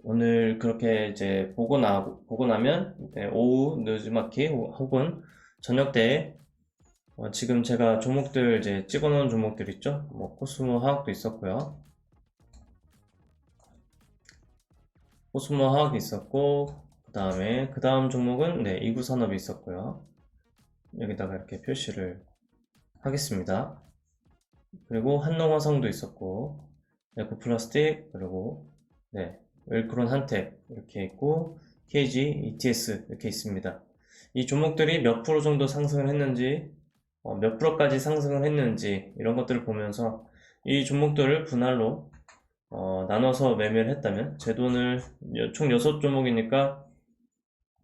오늘 그렇게 이제 보고 나면 오후 늦지막히 혹은 저녁 때 지금 제가 종목들 이제 찍어 놓은 종목들 있죠? 뭐 코스모 화학도 있었고요. 코스모 화학이 있었고, 그 다음 종목은 이구산업이 있었고요. 여기다가 이렇게 표시를 하겠습니다. 그리고 한농화성도 있었고, 에코플라스틱, 그리고 웰크론 한텍 이렇게 있고, KG, ETS 이렇게 있습니다. 이 종목들이 몇 프로 정도 상승을 했는지, 몇 프로까지 상승을 했는지 이런 것들을 보면서 이 종목들을 분할로 나눠서 매매를 했다면, 제 돈을 총 6종목이니까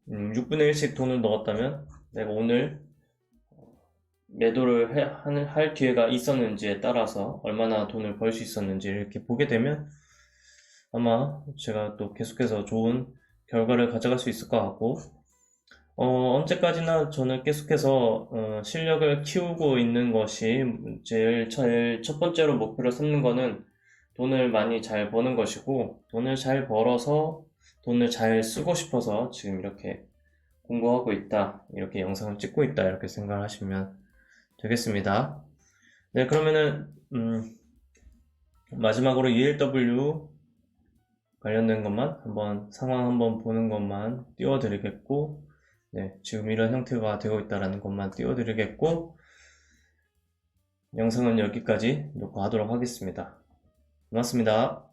6분의 1씩 돈을 넣었다면 내가 오늘 매도를 할 기회가 있었는지에 따라서 얼마나 돈을 벌 수 있었는지 이렇게 보게 되면 아마 제가 또 계속해서 좋은 결과를 가져갈 수 있을 것 같고, 언제까지나 저는 계속해서 실력을 키우고 있는 것이 제일 첫 번째로 목표로 삼는 거는 돈을 많이 잘 버는 것이고, 돈을 잘 벌어서 돈을 잘 쓰고 싶어서 지금 이렇게 공부하고 있다, 이렇게 영상을 찍고 있다, 이렇게 생각하시면 되겠습니다. 네, 그러면은 마지막으로 ELW 관련된 것만 상황 한번 보는 것만 띄워드리겠고, 지금 이런 형태가 되고 있다는 것만 띄워드리겠고, 영상은 여기까지 녹화하도록 하겠습니다. 고맙습니다.